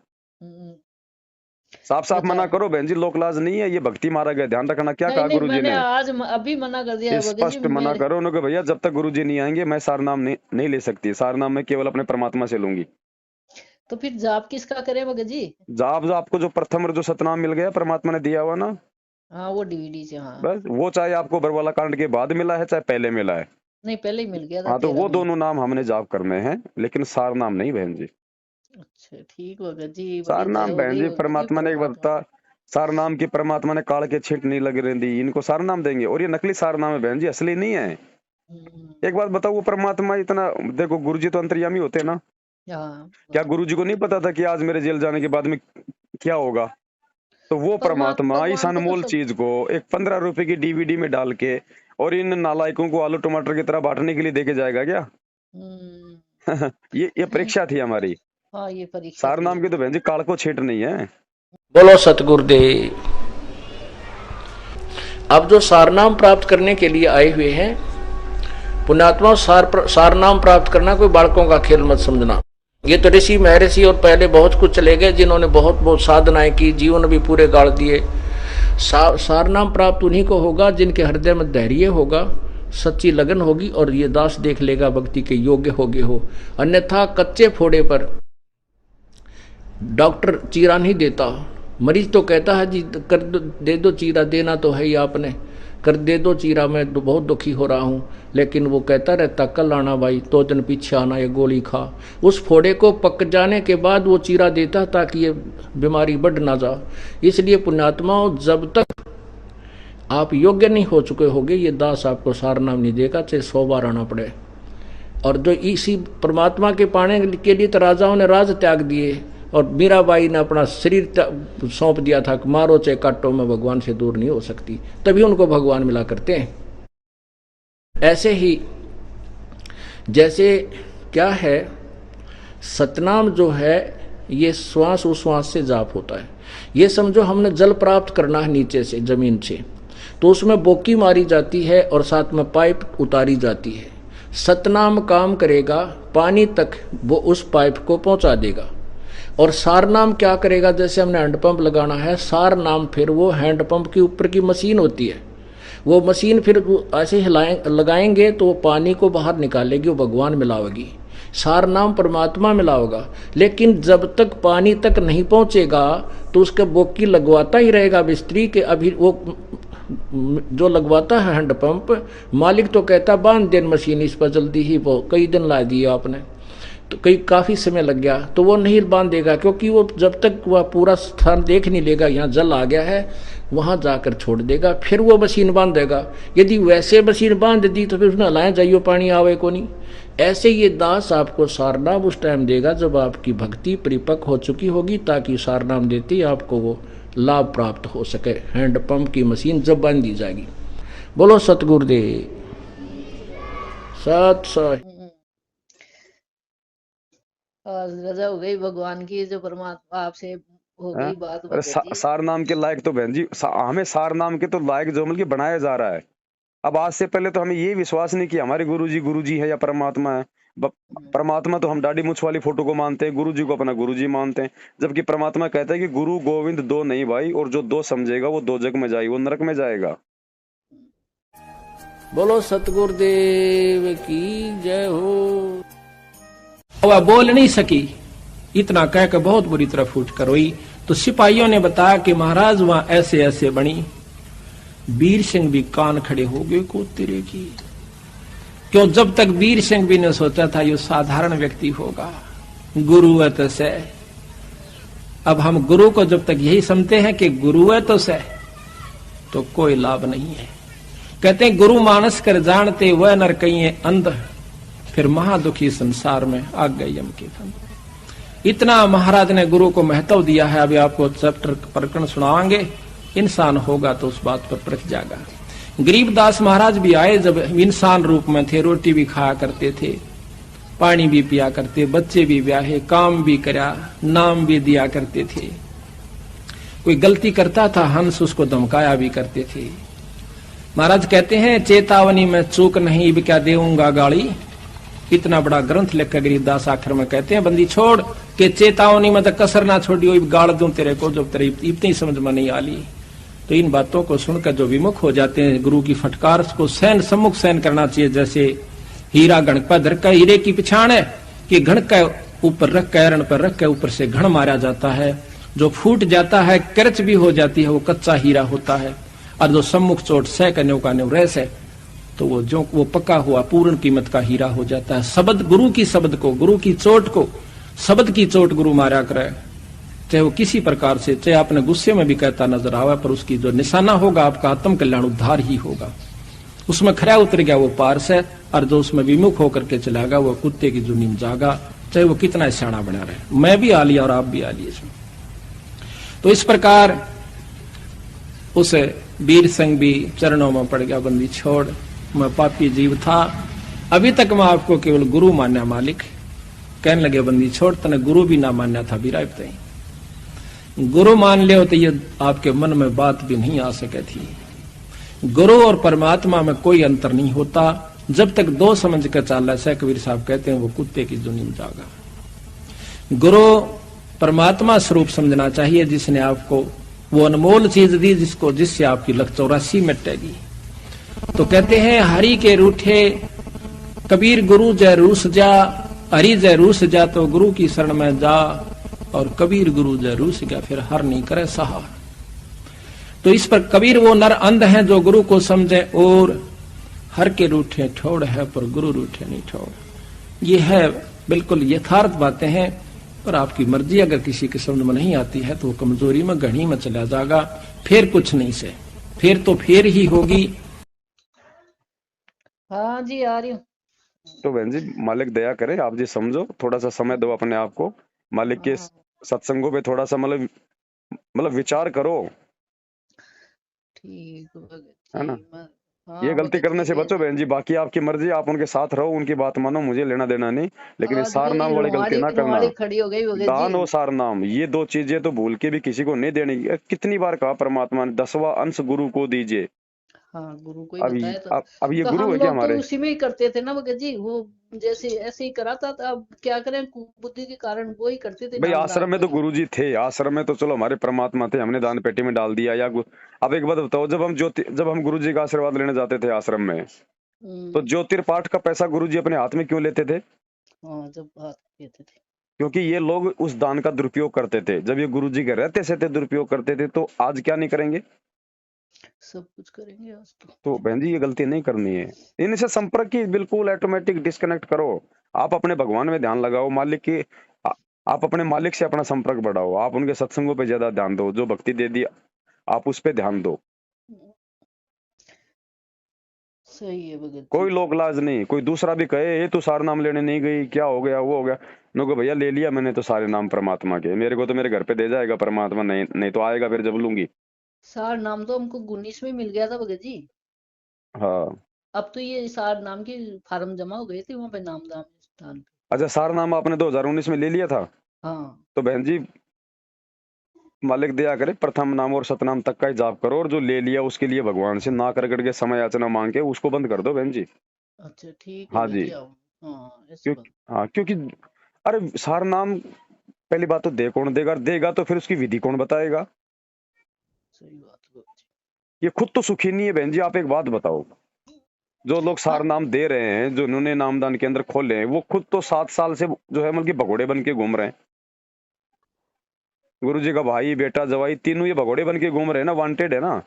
B: साफ साफ मना करो बहन जी, लोक लाज नहीं है, ये भक्ति मारा गया, ध्यान रखना। क्या कहा गुरु जी ने?
C: आज अभी मना कर दिया भगत जी।
B: स्पष्ट मना करो उन्होंने, भैया जब तक गुरु जी नहीं आएंगे मैं सारनाम नहीं ले सकती। सारनाम मैं केवल अपने परमात्मा से लूंगी।
C: तो फिर जाप किसका करें भगत जी?
B: जाप जो आपको जो प्रथम और जो सतनाम मिल गया परमात्मा ने दिया हुआ ना,
C: हाँ वो डीवीडी से, हाँ
B: बस वो चाहे आपको बरवाला कांड के बाद मिला है चाहे पहले मिला है।
C: नहीं पहले ही मिल गया था।
B: हाँ तो वो दोनों नाम हमने जाप करने हैं, लेकिन सारनाम नहीं बहन जी।
C: अच्छा ठीक भगत जी।
B: सारनाम बहन जी परमात्मा ने एक बता, सारनाम की परमात्मा ने काल के छींट नहीं लग रही दी, इनको सारनाम देंगे। और ये नकली सारनाम है बहन जी, असली नहीं है। एक बात बताओ, वो परमात्मा इतना, देखो गुरु जी तो अंतर्यामी होते हैं ना, क्या गुरु जी को नहीं पता था कि आज मेरे जेल जाने के बाद में क्या होगा? तो वो परमात्मा इस अनमोल चीज को एक 15 रुपए की डीवीडी में डाल के और इन नालायकों को आलू टमाटर की तरह बांटने के लिए देके जाएगा क्या? ये परीक्षा थी हमारी।
C: हाँ ये परीक्षा।
B: सारनाम की तो बहन जी काल को छेट नहीं है।
A: बोलो सतगुरुदेव। अब जो सारनाम प्राप्त करने के लिए आए हुए हैं पुण्यात्मा, सारनाम प्राप्त करना कोई बालकों का खेल मत समझना। ये तो ऋषि महर्षि और पहले बहुत कुछ चले गए जिन्होंने बहुत साधनाएं की, जीवन भी पूरे गाड़ दिए। सारनाम प्राप्त उन्हीं को होगा जिनके हृदय में धैर्य होगा, सच्ची लगन होगी और ये दास देख लेगा भक्ति के योग्य होगे हो। अन्यथा कच्चे फोड़े पर डॉक्टर चीरा नहीं देता। मरीज तो कहता है जी कर दे दो चीरा, देना तो है ही आपने, कर दे दो चीरा, मैं तो बहुत दुखी हो रहा हूँ। लेकिन वो कहता रहता कल आना भाई, 2 दिन पीछे आना, ये गोली खा। उस फोड़े को पक जाने के बाद वो चीरा देता ताकि ये बीमारी बढ़ ना जाए। इसलिए पुण्यात्माओं, जब तक आप योग्य नहीं हो चुके होगे ये दास आपको सारनाम नहीं देगा, चाहे 100 बार आना पड़े। और जो इसी परमात्मा के पाने के लिए तो राजाओं ने राज त्याग दिए और मीराबाई ने अपना शरीर सौंप दिया था कि मारो चाहे काटो, मैं भगवान से दूर नहीं हो सकती, तभी उनको भगवान मिला करते हैं। ऐसे ही जैसे क्या है, सतनाम जो है ये श्वास उश्वास से जाप होता है। ये समझो हमने जल प्राप्त करना है नीचे से, जमीन से, तो उसमें बोकी मारी जाती है और साथ में पाइप उतारी जाती है। सतनाम काम करेगा, पानी तक वो उस पाइप को पहुंचा देगा। और सारनाम क्या करेगा, जैसे हमने हैंडपंप लगाना है, सारनाम फिर वो हैंडपंप के ऊपर की मशीन होती है, वो मशीन फिर ऐसे लगाएंगे तो वो पानी को बाहर निकालेगी, वो भगवान मिलावेगी। सारनाम परमात्मा मिलाओगा। लेकिन जब तक पानी तक नहीं पहुंचेगा तो उसके बोकी लगवाता ही रहेगा मिस्त्री के। अभी वो जो लगवाता है हैंडपंप, मालिक तो कहता बांध देन मशीन इस पर जल्दी ही, वो कई दिन ला दिए आपने, तो काफी समय लग गया, तो वो नहीं बांधेगा, क्योंकि वो जब तक वह पूरा स्थान देख नहीं लेगा यहाँ जल आ गया है, वहां जाकर छोड़ देगा, फिर वो मशीन बांधेगा। यदि वैसे मशीन बांध दी तो फिर उसमें हलाएं जाइयो पानी आवे को नहीं। ऐसे ये दास आपको सारनाम उस टाइम देगा जब आपकी भक्ति परिपक्व हो चुकी होगी, ताकि सारनाम देते ही आपको वो लाभ प्राप्त हो सके। हैंडपंप की मशीन जब बांध दी जाएगी। बोलो सतगुरुदेव। सत
C: रजा हो गई भगवान की, जो परमात्मा आपसे हो गई बात।
B: सार नाम के लायक तो बहन जी हमें सार नाम के तो लायक जो मतलब बनाया जा रहा है। अब आज से पहले तो हमें ये विश्वास नहीं कि हमारे गुरु जी है या परमात्मा है। परमात्मा तो हम दाढ़ी मूछ वाली फोटो को मानते हैं, गुरु जी को अपना गुरु जी मानते हैं, जबकि परमात्मा कहता है कि गुरु गोविंद 2 नहीं भाई, और जो 2 समझेगा वो 2 जग में जाएगा, वो नरक में जाएगा।
A: बोलो सतगुरुदेव की जय हो।
E: वह बोल नहीं सकी, इतना कहकर बहुत बुरी तरह फूट कर रोई। तो सिपाहियों ने बताया कि महाराज वहां ऐसे ऐसे बनी। वीर सिंह भी कान खड़े हो गए को तेरे की, क्यों जब तक वीर सिंह भी ने सोचा था ये साधारण व्यक्ति होगा, गुरु है तो से। अब हम गुरु को जब तक यही समझते हैं कि गुरु है तो से, तो कोई लाभ नहीं है। कहते हैं गुरु मानस कर जानते वह नर कहीं अंध, फिर महादुखी संसार में आ गए यम के फंद। इतना महाराज ने गुरु को महत्व दिया है। अभी आपको चैप्टर प्रकरण सुनाएंगे, इंसान होगा तो उस बात पर परख जाएगा। गरीबदास महाराज भी आए जब इंसान रूप में थे, रोटी भी खाया करते थे, पानी भी पिया करते, बच्चे भी ब्याहे, काम भी करा, नाम भी दिया करते थे। कोई गलती करता था हंस उसको धमकाया भी करते थे। महाराज कहते हैं चेतावनी में चूक नहीं अब क्या देऊंगा गाली। इतना बड़ा ग्रंथ लिखकर गरीबदास आखिर में कहते हैं बंदी छोड़ के चेतावनी में तो कसर ना छोड़ियो, गाड़ दूं तेरे को जब तेरे इतनी समझ में नहीं आली। तो इन बातों को सुनकर जो विमुख हो जाते हैं गुरु की फटकार को सहन सम्मुख सहन करना चाहिए। जैसे हीरा घण पर धर का हीरे की पिछाड़ है कि घण का ऊपर रख कर एरण पर रख कर ऊपर से घण मारा जाता है। जो फूट जाता है करच भी हो जाती है वो कच्चा हीरा होता है, और जो सम्मुख चोट सह का न्यू रह से तो वो पक्का हुआ पूर्ण कीमत का हीरा हो जाता है। शब्द गुरु की शब्द को, गुरु की चोट को, शब्द की चोट गुरु मारा करे, चाहे वो किसी प्रकार से, चाहे अपने गुस्से में भी कहता नजर आवे, पर उसकी जो निशाना होगा आपका आत्म कल्याण उद्धार ही होगा। उसमें खरा उतर गया वो पार से, और जो उसमें विमुख होकर के चलागा वो कुत्ते की जुनीम जागा, चाहे वो कितना सियाना बना रहे। मैं भी आ लिया और आप भी आ लिए इसमें। तो इस प्रकार उस वीर सिंह भी चरणों में पड़ गया, बंदी छोड़, मैं पापी जीव था, अभी तक मैं आपको केवल गुरु मान्या मालिक। कहने लगे बंदी छोड़, तने गुरु भी ना मान्या था भी राय, गुरु मान ले तो ये आपके मन में बात भी नहीं आ सके थी। गुरु और परमात्मा में कोई अंतर नहीं होता जब तक दो समझ कर चाल है। कबीर साहब कहते हैं वो कुत्ते की जुनीम जागा। गुरु परमात्मा स्वरूप समझना चाहिए, जिसने आपको वो अनमोल चीज दी जिससे आपकी लख 84 मिटेगी। तो कहते हैं हरि के रूठे कबीर गुरु जय रूस जा, हरि जय रूस जा तो गुरु की शरण में जा, और कबीर गुरु जय रूस गया फिर हर नहीं करे सहा। तो इस पर कबीर वो नर अंध हैं जो गुरु को समझे, और हर के रूठे ठोड़ है पर गुरु रूठे नहीं ठोड़। ये है बिल्कुल यथार्थ बातें हैं, पर आपकी मर्जी अगर किसी के समझ में नहीं आती है तो वो कमजोरी में घड़ी में चला जाएगा, फिर कुछ नहीं से, फिर तो फिर ही होगी।
C: हाँ जी आ रही हूँ।
B: तो बहन जी मालिक दया करे, आप जी समझो, थोड़ा सा समय दो अपने आप को, मालिक के सत्संगों पे थोड़ा सा मतलब विचार करो,
C: ठीक
B: है ना।
C: हाँ,
B: ये गलती करने से बचो बहन जी, बाकी आपकी मर्जी, आप उनके साथ रहो, उनकी बात मानो, मुझे लेना देना नहीं, लेकिन ये सार नाम वाली गलती ना करना।
C: खड़ी हो गई
B: दान और सार नाम ये दो चीजें तो भूल के भी किसी को नहीं देनी। कितनी बार कहा परमात्मा ने 10वां अंश गुरु को दीजिए।
C: हाँ गुरु को ही
B: अब
C: बताया था।
B: अब ये
C: तो
B: गुरु
C: हम
B: है क्या
C: लोग
B: हमारे?
C: तो उसी में ही करते थे ना भगत जी, वो जैसे ऐसे ही कराता था। अब क्या करें, बुद्धि के कारण वो ही करते थे।
B: भाई आश्रम में तो गुरु जी थे, आश्रम में तो चलो हमारे परमात्मा थे, हमने दान पेटी में डाल दिया। या अब एक बात बताओ, जब हम गुरु जी का आशीर्वाद लेने जाते थे आश्रम में, तो ज्योतिर्पाठ का पैसा गुरु जी अपने हाथ में क्यों लेते थे?
C: हाँ जब हाथ लेते थे,
B: क्योंकि ये लोग उस दान का दुरुपयोग करते थे। जब ये गुरु जी के रहते से दुरुपयोग करते थे, तो आज क्या नहीं करेंगे?
C: सब कुछ करेंगे आज
B: तो बहन जी ये गलती नहीं करनी है। इनसे संपर्क की बिल्कुल ऑटोमेटिक डिस्कनेक्ट करो। आप अपने भगवान में ध्यान लगाओ, मालिक की, आप अपने मालिक से अपना संपर्क बढ़ाओ, आप उनके सत्संगों पे ज्यादा ध्यान दो, जो भक्ति दे दी आप उस पे ध्यान दो।
C: सही है भगत।
B: कोई लोक लाज नहीं, कोई दूसरा भी कहे ये तो सारे नाम लेने नहीं गई, क्या हो गया वो हो गया, नो भैया ले लिया मैंने तो सारे नाम परमात्मा के, मेरे को तो मेरे घर पे दे जाएगा परमात्मा, नहीं तो आएगा फिर जब लूंगी।
C: सार नाम तो हमको 19 में मिल गया था भगत जी।
B: हाँ
C: अब तो ये सार नाम के फार्म जमा हो गए थे वहाँ पे नाम दान।
B: अच्छा, सारा नाम आपने 2019 में ले लिया था?
C: हाँ
B: तो बहन जी मालिक दया करे, प्रथम नाम और सतनाम तक का ही जाप करो, और जो ले लिया उसके लिए भगवान से ना कर करके समय याचना मांग के उसको बंद कर दो बहन जी।
C: अच्छा ठीक है।
B: हाँ जी, हाँ क्योंकि अरे सार नाम पहली बात तो दे कौन देगा, देगा तो फिर उसकी विधि कौन बताएगा?
C: सही बात है।
B: ये खुद तो सुखी नहीं है बहन जी। आप एक बात बताओ, जो लोग सार नाम दे रहे हैं, जो इन्होंने नामदान केंद्र खोले हैं, वो खुद तो 7 साल से जो है मतलब भगोड़े बन के घूम रहे हैं। गुरु जी का भाई बेटा जवाई तीनों ये भगोड़े बन के घूम रहे हैं ना, वांटेड है ना।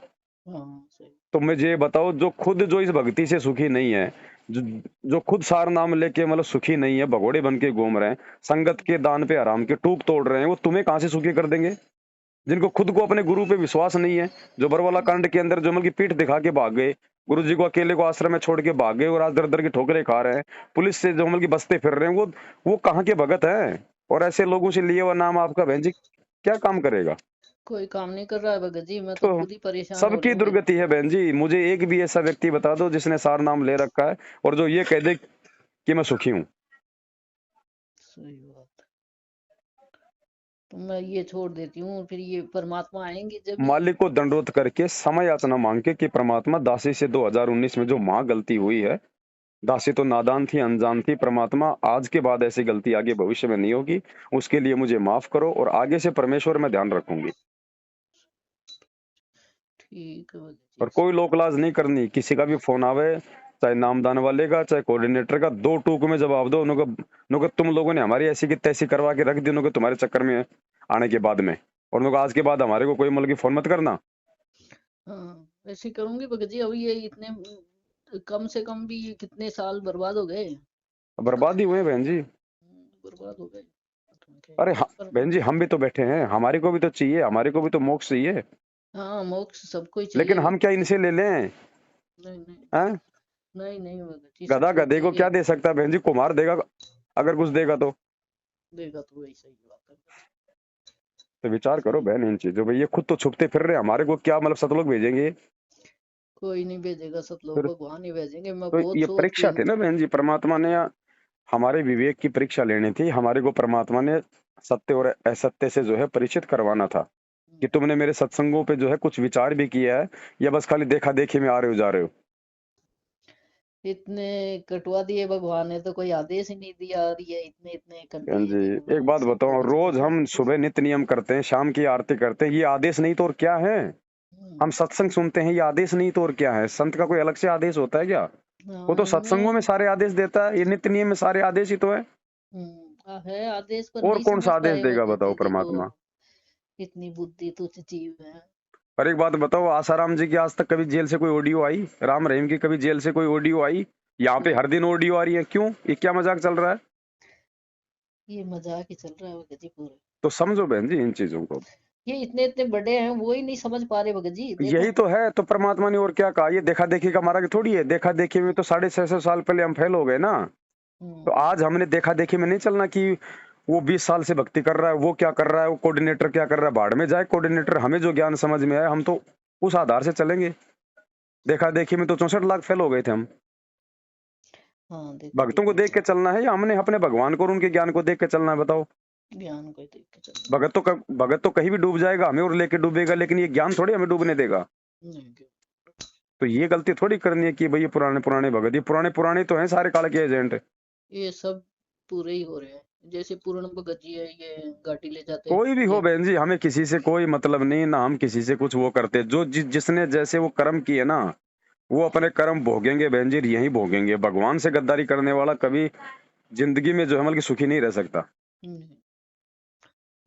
B: तो मुझे ये बताओ, जो इस भक्ति से सुखी नहीं है, जो खुद सार नाम लेके मतलब सुखी नहीं है, भगोड़े बन के घूम रहे हैं, संगत के दान पे आराम के टूक तोड़ रहे हैं, वो तुम्हें कहां से सुखी कर देंगे? जिनको खुद को अपने गुरु पे विश्वास नहीं है, जो बरवाला कांड के अंदर जो मतलब की पीठ दिखा के भाग गए, गुरुजी को अकेले को आश्रम में छोड़ के भाग गए और आज दर दर की ठोकरें खा रहे हैं, पुलिस से जो की बस्ते फिर रहे हैं, वो कहाँ के भगत हैं? और ऐसे लोगों से लिए हुआ नाम आपका बहन जी क्या काम करेगा?
C: कोई काम नहीं कर रहा है भगत जी, मैं तो
B: तो
C: खुद ही परेशान हो
B: सबकी
C: रही हूँ।
B: दुर्गति है बहन जी। मुझे एक भी ऐसा व्यक्ति बता दो जिसने सार नाम ले रखा है और जो ये कह दे कि मैं सुखी हूँ।
C: सही बात। तो मैं ये छोड़ देती हूँ, फिर ये परमात्मा आएंगे जब
B: मालिक को दंडोत करके समय याचना मांग के कि परमात्मा, दासी से 2019 में जो माँ गलती हुई है, दासी तो नादान थी, अनजान थी, परमात्मा आज के बाद ऐसी गलती आगे भविष्य में नहीं होगी, उसके लिए मुझे माफ करो और आगे से परमेश्वर में ध्यान रखूंगी।
C: ठीक है भगत जी।
B: और कोई लोकलाज नहीं करनी, किसी का भी फोन आवे, चाहे नामदान वाले का चाहे कोऑर्डिनेटर का, 2 टूक में जवाब दो उनको तुम लोगों ने हमारी ऐसी की तैसी करवा के रख दी उनको तुम्हारे चक्कर में आने के बाद में, और उनको आज के बाद हमारे को कोई मतलब की फोन मत करना।
C: हाँ ऐसे करूंगी भगत जी। अभी ये इतने कम से कम भी ये कितने साल बर्बाद हो गए,
B: बर्बाद ही हुए बहन जी।
C: बर्बाद हो गए।
B: अरे बहन जी हम भी तो बैठे हैं, हमारे को भी तो चाहिए, हमारे को भी तो मोक्ष चाहिए।
C: हाँ मोक्ष सबको ही चाहिए।
B: लेकिन हम क्या इनसे ले लें?
C: नहीं नहीं
B: हैं?
C: नहीं भगत जी,
B: गधा
C: सबको
B: गधे को
C: चाहिए।
B: क्या दे सकता है बहन जी? कुम्हार देगा अगर कुछ देगा तो
C: देगा तो वही सही बात है।
B: तो विचार करो बहन इन चीजों पे। ये खुद तो छुपते फिर रहे, हमारे को क्या मतलब सतलोक भेजेंगे?
C: कोई नहीं भेजेगा, सब लोग
B: फिर
C: भगवान ही भेजेंगे। मैं
B: तो
C: बहुत
B: ये
C: सोच
B: परीक्षा
C: के
B: थी ना बहन जी, परमात्मा ने हमारे विवेक की परीक्षा लेनी थी। हमारे को परमात्मा ने सत्य और असत्य से जो है परिचित करवाना था कि तुमने मेरे सत्संगों पे जो है कुछ विचार भी किया है या बस खाली देखा देखी में आ रहे हो जा रहे हो।
C: इतने कटवा दिए भगवान ने, तो कोई आदेश ही नहीं दिया, और ये इतने इतने
B: बहन
C: कन्हैया
B: जी
C: जी को
B: एक बात
C: सबको
B: बताओ,
C: कुछ
B: रोज
C: पता
B: हम
C: है।
B: सुबह नित्य नियम करते हैं, शाम की आरती करते हैं, ये आदेश नहीं तो और क्या है? हम सत्संग सुनते हैं, ये आदेश नहीं तो और क्या है? संत का कोई अलग से आदेश होता है क्या? वो तो सत्संगों में सारे आदेश देता है, ये नित्य नियम में सारे आदेश ही तो है।
C: है आदेश, पर
B: और
C: नहीं
B: कौन सा
C: समझता
B: आदेश
C: है
B: देगा
C: भगत
B: बताओ
C: जी को।
B: परमात्मा?
C: इतनी बुद्धि तुच्छ जीव है।
B: और एक बात बताओ, आसाराम जी की आज तक कभी जेल से कोई ऑडियो आई? राम रहीम की कभी जेल से कोई ऑडियो आई? यहाँ पे हर दिन ऑडियो आ रही है, क्यों? ये क्या मजाक चल रहा है?
C: ये मजाक ही चल रहा है भगत जी पूरे।
B: तो समझो बहन जी इन चीजों को।
C: ये इतने इतने बड़े हैं, वो ही नहीं समझ पा रहे भगत जी। देखो
B: यही तो है, तो परमात्मा ने और क्या कहा? ये देखा देखी का मारा थोड़ी है। देखा देखी में तो 650 साल पहले हम फेल हो गए ना। तो आज हमने देखा देखी में नहीं चलना कि वो 20 साल से भक्ति कर रहा है, वो क्या कर रहा है, वो कोऑर्डिनेटर क्या कर रहा है, भाड़ में जाए कोऑर्डिनेटर। हमें जो ज्ञान समझ में आया हम तो उस आधार से चलेंगे। देखा देखी में तो 64 लाख फेल हो गए थे हम।
C: हाँ,
B: भक्तों को देख के चलना है या हमने अपने भगवान को और उनके ज्ञान को देख के चलना है? बताओ।
C: ज्ञान को देख के चलना।
B: भगत तो कहीं भी डूब जाएगा, हमें और लेके डूबेगा, लेकिन ये ज्ञान थोड़ी हमें डूबने देगा। तो ये गलती थोड़ी करनी है कि भाई ये पुराने पुराने भगत, ये पुराने पुराने तो हैं सारे काल के एजेंट।
C: ये सब पूरे ही हो रहे हैं। जैसे पूर्ण भगत जी है, ये गाड़ी ले जाते हैं।
B: कोई भी हो बहन जी, हमें किसी से कोई मतलब नहीं, ना हम किसी से कुछ वो करते। जो जिसने जैसे वो कर्म किए ना, वो अपने कर्म भोगेंगे बहन जी, यही भोगेंगे। भगवान से गद्दारी करने वाला कभी जिंदगी में जो है मतलब सुखी नहीं रह सकता।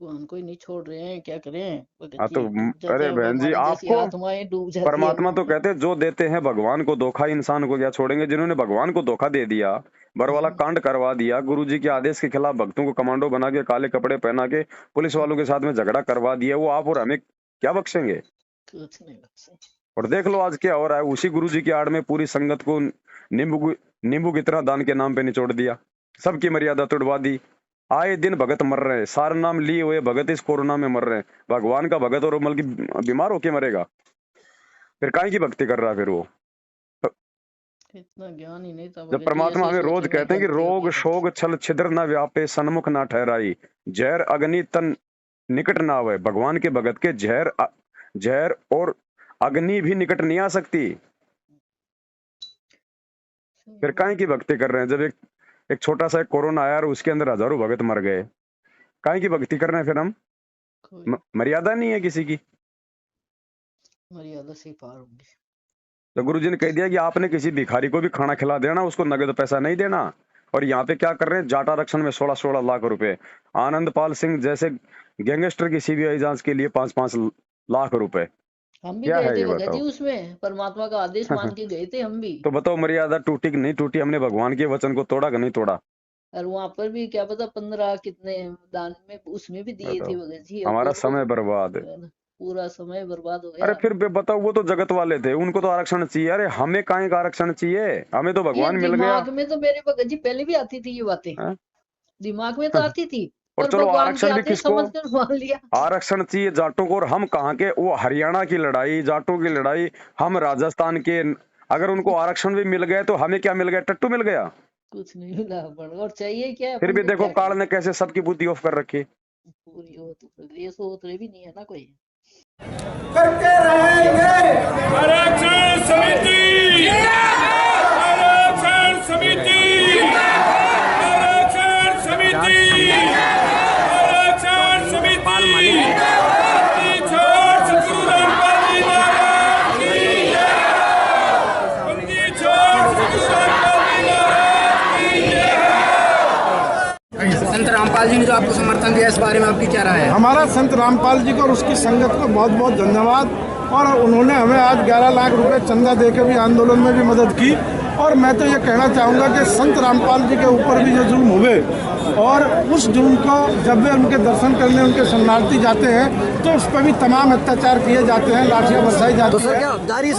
C: भगवान को ही नहीं छोड़ रहे हैं, क्या करें भगत
B: हाँ
C: जी।
B: तो
C: डूब जाते
B: अरे
C: हैं,
B: बहन जी
C: हमारी जैसी
B: आपको
C: आत्माएं डूब जाती है।
B: परमात्मा तो कहते हैं जो देते हैं भगवान को धोखा, इंसान को क्या छोड़ेंगे? जिन्होंने भगवान को धोखा दे दिया, बरवाला कांड करवा दिया, गुरुजी के आदेश के खिलाफ भक्तों को कमांडो बना के, काले कपड़े पहना के पुलिस वालों के साथ में झगड़ा करवा दिया, वो आप और हमें क्या बख्शेंगे?
C: कुछ नहीं बख्शेंगे।
B: और देख लो आज क्या हो रहा है। उसी गुरुजी की आड़ में पूरी संगत को नींबू की तरह दान के नाम पे निचोड़ दिया, सबकी मर्यादा तोड़वा दी। आए दिन भगत मर रहे हैं, सारा नाम लिए हुए भगत इस कोरोना में मर रहे हैं। भगवान का भगत और मतलब बीमार होके मरेगा, फिर काहे की भक्ति कर रहा है? फिर वो
C: इतना ज्ञान ही नहीं था
B: जब
C: भगत जी।
B: परमात्मा
C: ऐसे
B: हमें
C: ही
B: रोज
C: सोचने में
B: कहते हैं कि
C: गलती
B: रोग
C: होगी।
B: शोक छल छिद्र न व्यापे, सन्मुख ना ठहराई, जहर अग्नि तन निकट ना आवे। भगवान के भगत के जहर और अग्नि भी निकट नहीं आ सकती। फिर काहे की भक्ति कर रहे हैं? जब एक छोटा सा कोरोना आया और उसके अंदर हजारों भगत मर गए, काहे की भक्ति कर रहे हैं फिर हम? मर्यादा नहीं है किसी की,
C: मर्यादा से पार होंगे।
B: तो गुरु जी ने कह दिया कि आपने किसी भिखारी को भी खाना खिला देना, उसको नगद पैसा नहीं देना। और यहाँ पे क्या कर रहे हैं? जाट आरक्षण में 16-16 लाख रुपए, आनंदपाल सिंह जैसे गैंगस्टर की सीबीआई जांच के लिए 5-5 लाख रुपए।
C: हम भी
B: क्या
C: गए
B: है
C: थे
B: ये
C: भगत जी,
B: बताओ?
C: उसमें परमात्मा का आदेश मान के गए थे हम भी।
B: तो बताओ मर्यादा टूटी कि नहीं टूटी? हमने भगवान के वचन को तोड़ा कि नहीं तोड़ा?
C: और वहां पर भी क्या पता 15 कितने दान में उसमें भी दिए थे भगत जी।
B: हमारा समय बर्बाद है।
C: पूरा समय बर्बाद हो
B: अरे
C: गया।
B: फिर बताओ, वो तो जगत वाले थे, उनको तो आरक्षण चाहिए। अरे हमें काहे का आरक्षण चाहिए, हमें तो
C: ये
B: भगवान मिल गया।
C: दिमाग में तो मेरे भगत जी पहले भी आती थी ये बातें,
B: हैं?
C: दिमाग में तो आती थी,
B: और
C: पर
B: चलो
C: भगवान के
B: आरक्षण भी
C: आते
B: किसको,
C: समझ कर मान लिया।
B: आरक्षण चाहिए जाटों को। और हम कहाँ के, वो हरियाणा की लड़ाई, जाटों की लड़ाई, हम राजस्थान के। अगर उनको आरक्षण भी मिल गए तो हमें क्या मिल गया, टट्टू मिल गया।
C: कुछ नहीं मिला अपन, और चाहिए क्या है
B: फिर
C: अपन
B: भी
C: को,
B: देखो
C: क्या
B: काल
C: चाहिए।
B: ने कैसे सबकी बुद्धि ऑफ कर रखी।
C: पूरी हो तो ये सोच भी नहीं है ना कोई।
F: करते रहेंगे।
G: आरक्षण समिति, आरक्षण समिति, आरक्षण समिति, आरक्षण समिति, छोड़ सतगुरुदान पालजी महाराज की जय। बंदी छोड़ सतगुरुदान पालजी महाराज की जय।
H: संत रामपाल जी ने जो आपको समर्थन दिया, इस बारे में आपकी क्या राय है?
F: हमारा संत रामपाल जी को और उसकी संगत को बहुत बहुत धन्यवाद। और उन्होंने हमें आज 11 लाख रुपए चंदा देकर भी आंदोलन में भी मदद की। और मैं तो ये कहना चाहूँगा कि संत रामपाल जी के ऊपर भी जो जुल्म हुए, और उस जुल्म को जब वे उनके दर्शन करने उनके शरणार्थी जाते हैं तो उस पर भी तमाम अत्याचार किए जाते हैं, लाठियाँ बरसाई जाती हैं।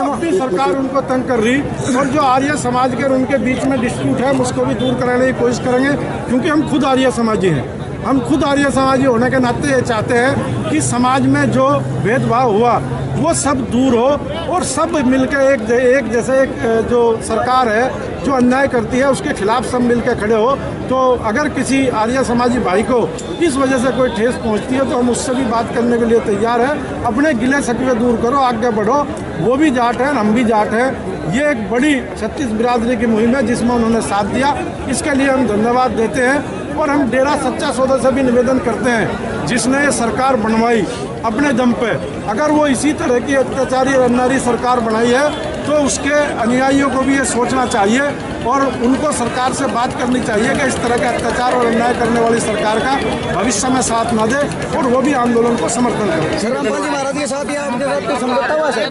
F: अपनी सरकार उनको तंग कर रही। और जो आर्य समाज के और उनके बीच में डिस्प्यूट है, उसको भी दूर कराने की कोशिश करेंगे, क्योंकि हम खुद आर्य समाजी हैं। हम खुद आर्य समाजी होने के नाते ये चाहते हैं कि समाज में जो भेदभाव हुआ वो सब दूर हो, और सब मिलकर एक जैसे एक जो सरकार है जो अन्याय करती है उसके खिलाफ सब मिलकर खड़े हो। तो अगर किसी आर्य समाजी भाई को इस वजह से कोई ठेस पहुंचती है तो हम उससे भी बात करने के लिए तैयार हैं। अपने गिले शिकवे दूर करो, आगे बढ़ो। वो भी जाट हैं, हम भी जाट हैं। ये एक बड़ी 36 बिरादरी की मुहिम है जिसमें उन्होंने साथ दिया, इसके लिए हम धन्यवाद देते हैं। और हम डेरा सच्चा सौदा से भी निवेदन करते हैं, जिसने ये सरकार बनवाई अपने दम पे, अगर वो इसी तरह की अत्याचारी और अन्यायी सरकार बनाई है तो उसके अनुयायियों को भी ये सोचना चाहिए और उनको सरकार से बात करनी चाहिए कि इस तरह का अत्याचार और अन्याय करने वाली सरकार का भविष्य में साथ न दे, और वो भी आंदोलन को समर्थन करें।
H: रामपाल जी महाराज के साथ या आपके साथ कोई समझौता हुआ सर?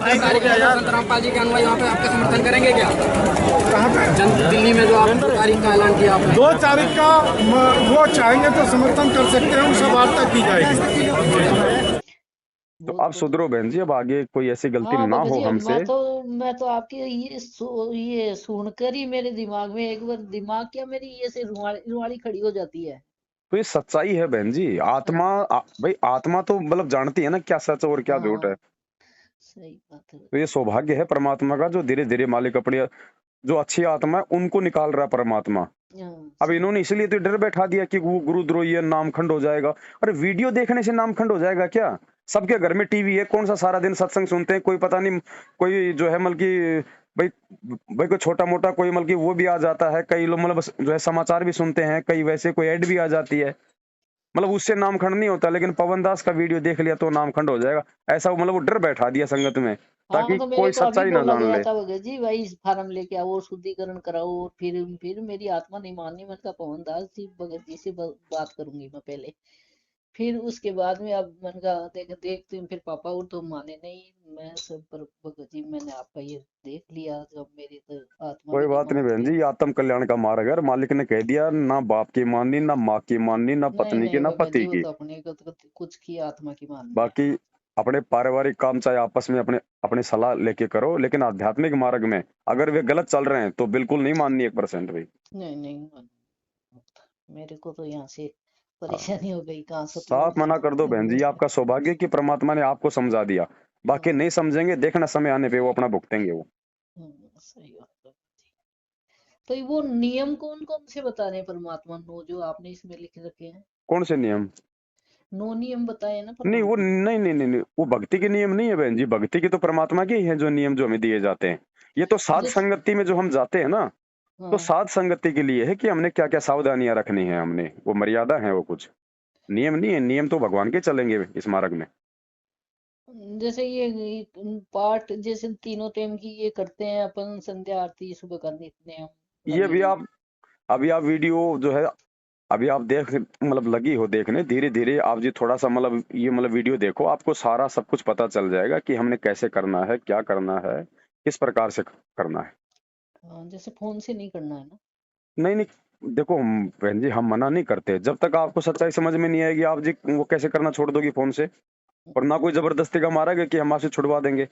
H: संत रामपाल जी के अनुयायी यहाँ पे आपका समर्थन करेंगे क्या?
F: कहाँ पे?
H: दिल्ली में जो आप 2 तारीख का ऐलान किया आपने।
F: 2 तारीख का वो चाहेंगे तो समर्थन कर सकते हैं, उनसे वार्ता की जाएगी।
B: तो आप सुधरो बहन जी, अब आगे कोई ऐसी गलती
C: हाँ
B: ना
C: भगत
B: हो
C: जी,
B: हमसे।
C: मैं तो आपके ये सुनकर ही मेरे दिमाग में एक बार दिमाग क्या मेरी ये से रुआड़ी खड़ी हो जाती है।
B: तो ये सच्चाई है बहन जी। आत्मा भाई आत्मा तो मतलब जानती है ना क्या सच और क्या झूठ है।
C: सही बात है।
B: तो ये सौभाग्य है परमात्मा का, जो धीरे धीरे मालिक अपनी जो अच्छी आत्मा है उनको निकाल रहा है परमात्मा। अब इन्होंने इसलिए तो डर बैठा दिया कि वो गुरुद्रोही है, नामखंड हो जाएगा। अरे वीडियो देखने से नामखंड हो जाएगा क्या? सबके घर में टीवी है, कौन सा सारा दिन सत्संग सुनते हैं? कोई पता नहीं, कोई जो है मतलब की भाई भाई कोई छोटा मोटा कोई मतलब की वो भी आ जाता है। कई लोग मतलब जो है समाचार भी सुनते हैं, कई वैसे कोई ऐड भी आ जाती है, मतलब उससे नामखंड नहीं होता। लेकिन पवन दास का वीडियो देख लिया तो नामखंड हो जाएगा, ऐसा मतलब वो डर बैठा दिया संगत में, ताकि
C: तो
B: कोई
C: मेरे को अभी
B: सच्चाई ना
C: बोला
B: जान
C: गया
B: ले।
C: था भगत जी, भाई फार्म लेके आओ, शुद्धिकरण कराओ। और फिर मेरी आत्मा नहीं मानी। मैंने कहा पवन दास जी भगत जी से बात करूंगी मैं पहले, फिर उसके बाद में अब मैंने कहा देखते हैं। फिर पापा और तो माने नहीं, मैं सब पर भगत जी मैंने आपका ये देख लिया, जब मेरी तो आत्मा
B: कोई
C: भी
B: बात नहीं बहन
C: मानती।
B: जी, आत्म कल्याण का मार्ग है। मालिक ने कह दिया, ना बाप की माननी, ना माँ की माननी, ना
C: नहीं
B: पत्नी की,
C: नहीं
B: ना
C: भगत
B: पति
C: जी, वो
B: की।
C: तो अपने को तो कुछ की आत्मा की माननी है।
B: बाकी अपने पारिवारिक काम चाहे आपस में अपने अपनी सलाह लेके करो, लेकिन आध्यात्मिक मार्ग में अगर वे गलत चल रहे हैं तो बिल्कुल नहीं माननी 1% भी।
C: नहीं मेरे को तो यहाँ से परेशानी हो गई, कहाँ से
B: साफ मना कर दो बहन जी। आपका सौभाग्य कि परमात्मा ने आपको समझा दिया, बाकी नहीं समझेंगे, देखना समय आने पे वो अपना भुगतेंगे वो।
C: सही बात है। तो वो नियम कौन कौन से बता रहे हैं परमात्मा, नो जो आपने इसमें लिख रखे हैं?
B: कौन से नियम?
C: 9 नियम बताए ना
B: नहीं वो
C: परमात्मा ने।
B: नहीं, वो भक्ति के नियम नहीं है बहन जी। भक्ति के तो परमात्मा के ही हैं जो नियम जो हमें दिए जाते हैं। ये तो साध संगति में जो हम जाते हैं ना, तो साध संगति के लिए है कि हमने क्या क्या सावधानियां रखनी है, हमने वो मर्यादा है, वो कुछ नियम नहीं है। नियम तो भगवान के चलेंगे इस मार्ग में।
C: जैसे ये पाठ जैसे तीनों टाइम की ये करते हैं अपन, संध्या आरती सुबह का नित्य
B: ये भी आप अभी आप वीडियो जो है अभी आप देख मतलब लगी हो देखने, धीरे धीरे आप जी थोड़ा सा मतलब ये मतलब वीडियो देखो, आपको सारा सब कुछ पता चल जाएगा कि हमने कैसे करना है, क्या करना है, किस प्रकार से करना है।
C: जैसे फोन से नहीं करना है ना?
B: नहीं देखो बहन जी, हम मना नहीं करते। जब तक आपको सच्चाई समझ में नहीं आएगी आप जी वो कैसे करना छोड़ दोगी फोन से? और ना कोई जबरदस्ती का मारेगा कि हम आपसे छुड़वा देंगे।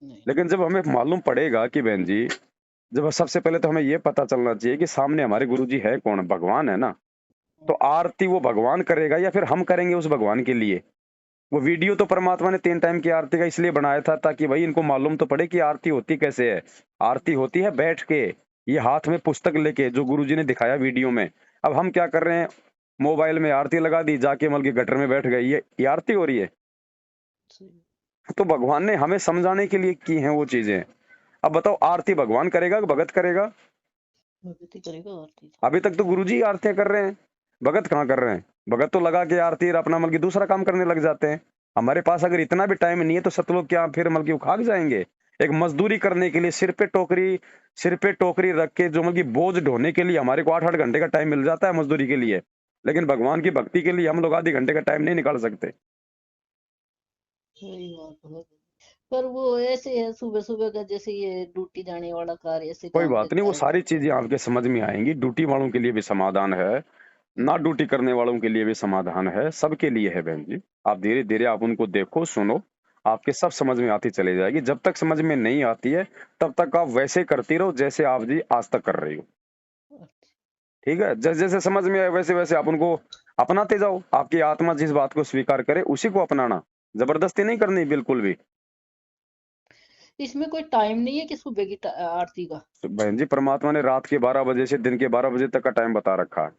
C: नहीं।
B: लेकिन जब हमें मालूम पड़ेगा कि बहन जी, जब सबसे पहले तो हमें ये पता चलना चाहिए कि सामने हमारे गुरुजी है कौन, भगवान है ना, तो आरती वो भगवान करेगा या फिर हम करेंगे उस भगवान के लिए। वो वीडियो तो परमात्मा ने 3 टाइम की आरती का इसलिए बनाया था ताकि भाई इनको मालूम तो पड़े कि आरती होती कैसे है। आरती होती है बैठ के, ये हाथ में पुस्तक लेके, जो गुरुजी ने दिखाया वीडियो में। अब हम क्या कर रहे हैं, मोबाइल में आरती लगा दी, जाके मल के गटर में बैठ गए, ये आरती हो रही है।
C: सही।
B: तो भगवान ने हमें समझाने के लिए की हैं वो चीजें। अब बताओ, आरती भगवान करेगा कि भगत करेगा?
C: भगत ही करेगा और की।
B: अभी तक तो गुरुजी आरतियां कर रहे हैं, भगत कहाँ कर रहे हैं? भगत तो लगा के आरती अपना मल की दूसरा काम करने लग जाते हैं। हमारे पास अगर इतना भी टाइम नहीं है तो सतलोग क्या फिर मल की खाक जाएंगे? एक मजदूरी करने के लिए सिर पे टोकरी रख के जो मल की बोझ ढोने के लिए हमारे को 8-8 घंटे का टाइम मिल जाता है मजदूरी के लिए, लेकिन भगवान की भक्ति के लिए हम लोग आधे घंटे का टाइम नहीं निकाल सकते।
C: सही बात है। पर वो ऐसे है, सुबह सुबह का जैसे ये ड्यूटी जाने वाला कार्य ऐसे
B: कोई
C: काम
B: बात नहीं,
C: रहता
B: वो
C: है।
B: सारी चीजें आपके समझ में आएंगी। ड्यूटी वालों के लिए भी समाधान है, ना ड्यूटी करने वालों के लिए भी समाधान है, सबके लिए है बहन जी। आप धीरे धीरे आप उनको देखो, सुनो, आपके सब समझ में आती चली जाएगी। जब तक समझ में नहीं आती है तब तक आप वैसे करती रहो जैसे आप जी आज तक कर रही हो, ठीक है? जैसे जैसे समझ में आए वैसे वैसे आप उनको अपनाते जाओ। आपकी आत्मा जिस बात को स्वीकार करे उसी को अपनाना, जबरदस्ती नहीं करनी बिल्कुल भी।
C: इसमें कोई टाइम नहीं है कि सुबह की आरती का?
B: तो बहन जी, परमात्मा ने रात के 12 बजे से दिन के 12 बजे तक का टाइम बता रखा है।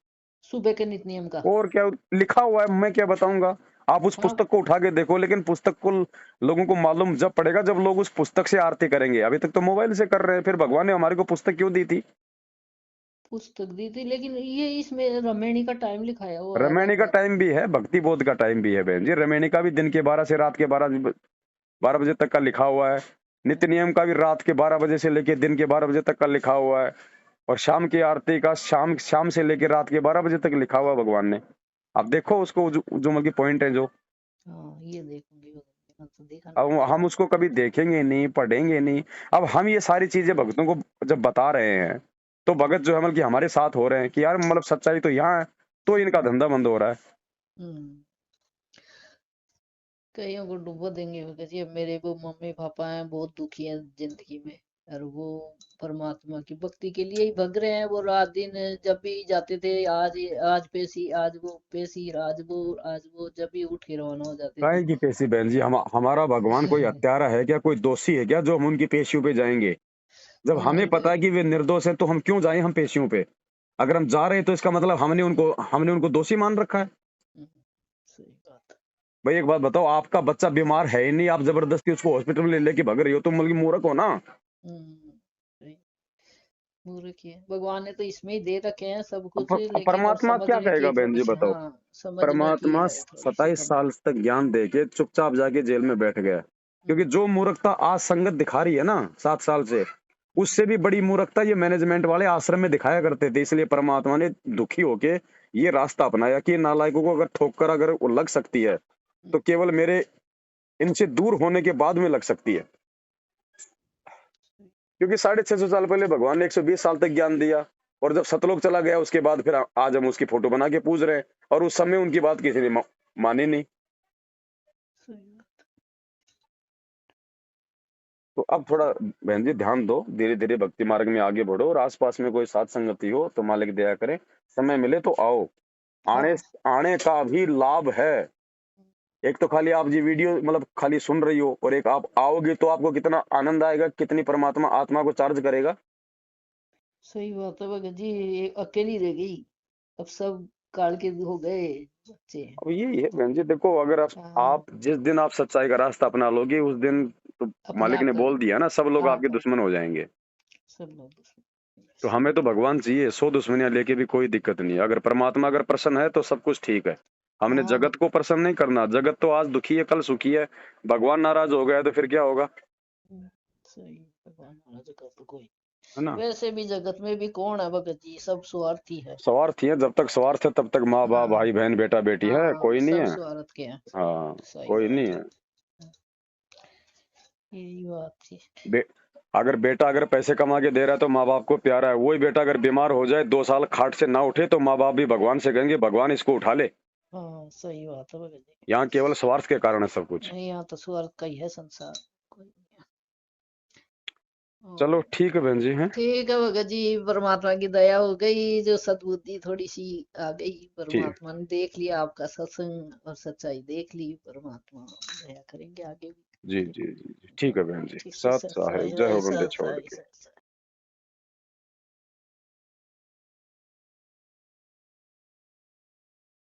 C: सुबह के नित्य नियम का?
B: और क्या लिखा हुआ है, मैं क्या बताऊंगा? आप उस
C: हाँ।
B: पुस्तक को उठा के देखो, लेकिन पुस्तक को लोगों को मालूम जब पड़ेगा जब लोग उस पुस्तक से आरती करेंगे। अभी तक तो मोबाइल से कर रहे हैं, फिर भगवान ने हमारे को पुस्तक क्यों दी थी?
C: पुस्तक दी थी, लेकिन ये इसमें रमेणी का टाइम लिखाया हुआ है
B: रमैनी का
C: लगभग।
B: टाइम भी है, भक्ति बोध का टाइम भी है बहन जी। रमैनी का भी दिन के 12 से रात के 12 बजे तक का लिखा हुआ है। नित्य नियम का भी रात के 12 बजे से लेके दिन के 12 बजे तक का लिखा हुआ है। और शाम की आरती का शाम से लेके रात के 12 बजे तक लिखा हुआ है भगवान ने। आप देखो उसको, जो मतलब पॉइंट है जो।
C: हाँ, ये देखूंगी। तो देखा
B: अब
C: नहीं।
B: हम उसको कभी देखेंगे नहीं, पढ़ेंगे नहीं। अब हम ये सारी चीजें भक्तों को जब बता रहे हैं तो भगत जो है मतलब कि हमारे साथ हो रहे हैं कि यार मतलब सच्चाई तो यहाँ है, तो इनका धंधा बंद हो रहा है।
C: हम्म। कईयों को डुबो देंगे भगत जी। अब मेरे वो मम्मी पापा हैं, बहुत दुखी हैं जिंदगी में, और वो परमात्मा की भक्ति के लिए ही भग रहे हैं। वो रात दिन जब भी जाते थे, आज पेशी, आज वो पेशी, आज वो जब भी उठ के रवाना हो जाते थे।
B: काहे की पेशी बहन जी? हमारा भगवान कोई हत्यारा है क्या, कोई दोषी है क्या जो हम उनकी पेशियों पे जाएंगे? जब हमें पता है कि वे निर्दोष है तो हम क्यों जाएं हम पेशियों पे? अगर हम जा रहे हैं तो इसका मतलब हमने उनको दोषी मान रखा है।
C: सही बात।
B: भाई एक बात बताओ, आपका बच्चा बीमार है ही नहीं, आप जबरदस्ती उसको हॉस्पिटल में लेके भग रही हो, तुम मतलब मूर्ख हो ना।
C: सही। मूर्ख ही है। भगवान ने तो इसमें ही दे रखे हैं सब कुछ, लेकिन अब
B: परमात्मा क्या
C: समझने
B: कहेगा
C: की
B: बहन जी
C: थोड़ी सी,
B: बताओ?
C: हाँ, समझने की
B: परमात्मा
C: है थोड़ी सी
B: 27
C: कमी।
B: साल तक ज्ञान दे के चुपचाप जाके जेल में बैठ गया, क्योंकि जो मूर्खता आज संगत दिखा रही है ना 7 साल से, उससे भी बड़ी मूर्खता ये मैनेजमेंट वाले आश्रम में दिखाया करते थे। इसलिए परमात्मा ने दुखी होके ये रास्ता अपनाया कि नालायकों को अगर ठोकर अगर वो लग सकती है तो केवल मेरे इनसे दूर होने के बाद में लग सकती है। क्योंकि 650 साल पहले भगवान ने 120 साल तक ज्ञान दिया, और जब सतलोक चला गया उसके बाद फिर आज हम उसकी फोटो बना के पूज रहे हैं, और उस समय उनकी बात किसी ने मानी नहीं। तो अब थोड़ा बहन जी ध्यान दो, धीरे धीरे भक्ति मार्ग में आगे बढ़ो, और आसपास में कोई साथ संगति हो तो मालिक दया करे, समय मिले तो आओ। आने का भी लाभ है। एक तो खाली आप जी वीडियो मतलब खाली सुन रही हो, और एक आप आओगे तो आपको कितना आनंद आएगा, कितनी परमात्मा आत्मा को चार्ज करेगा।
C: सही बात है भगत जी, अकेली रह गई, अब सब काल के हो गए बच्चे।
B: अब यही है बहन जी, देखो अगर आप जिस दिन आप सच्चाई का रास्ता अपना लोगे उस दिन तो
C: अपने
B: मालिक ने
C: आप
B: बोल दिया ना, सब लोग
C: हाँ,
B: आपके दुश्मन हो जाएंगे।
C: सब लोग।
B: तो हमें तो भगवान चाहिए, 100 दुश्मनियां लेके भी कोई दिक्कत नहीं है। अगर परमात्मा अगर प्रसन्न है तो सब कुछ ठीक है। हमने
C: हाँ,
B: जगत को प्रसन्न नहीं करना। जगत तो आज दुखी है, कल सुखी है। भगवान नाराज हो गया तो फिर क्या होगा?
C: सही। भगवान वाला जगत तो कोई,
B: है ना?
C: वैसे भी जगत में भी कौन है भगत जी, सब स्वार्थी है।
B: स्वार्थी है, जब तक स्वार्थ है तब तक माँ बाप भाई बहन बेटा बेटी है, कोई नहीं
C: सब
B: है।
C: स्वार्थ के हैं।
B: हाँ,
C: सही
B: कोई
C: बात
B: नहीं
C: है।
B: है।
C: यही बात थी।
B: अगर बेटा अगर पैसे कमा के दे रहा है तो माँ बाप को प्यारा है। वही बेटा अगर बीमार हो जाए 2 साल खाट से ना उठे तो माँ बाप भी भगवान से कहेंगे भगवान इसको उठा ले।
C: हाँ सही बात है भगत जी।
B: यहाँ केवल स्वार्थ के कारण है सब कुछ।
C: नहीं, यहाँ तो स्वर्ग का ही है संसार, कोई नहीं है।
B: चलो ठीक है बहन जी, हैं
C: ठीक है भगत जी, परमात्मा की दया हो गई, जो सद्बुद्धि थोड़ी सी आ गई,
B: ठीक।
C: परमात्मा ने देख लिया आपका सत्संग और सच्चाई देख ली, परमात्मा दया करेंगे आगे भी।
B: जी जी जी जी, ठीक है बहन जी,
C: ठीक है
B: सत
C: सर,
B: साहिब, जय हो बंदे छोड़ के।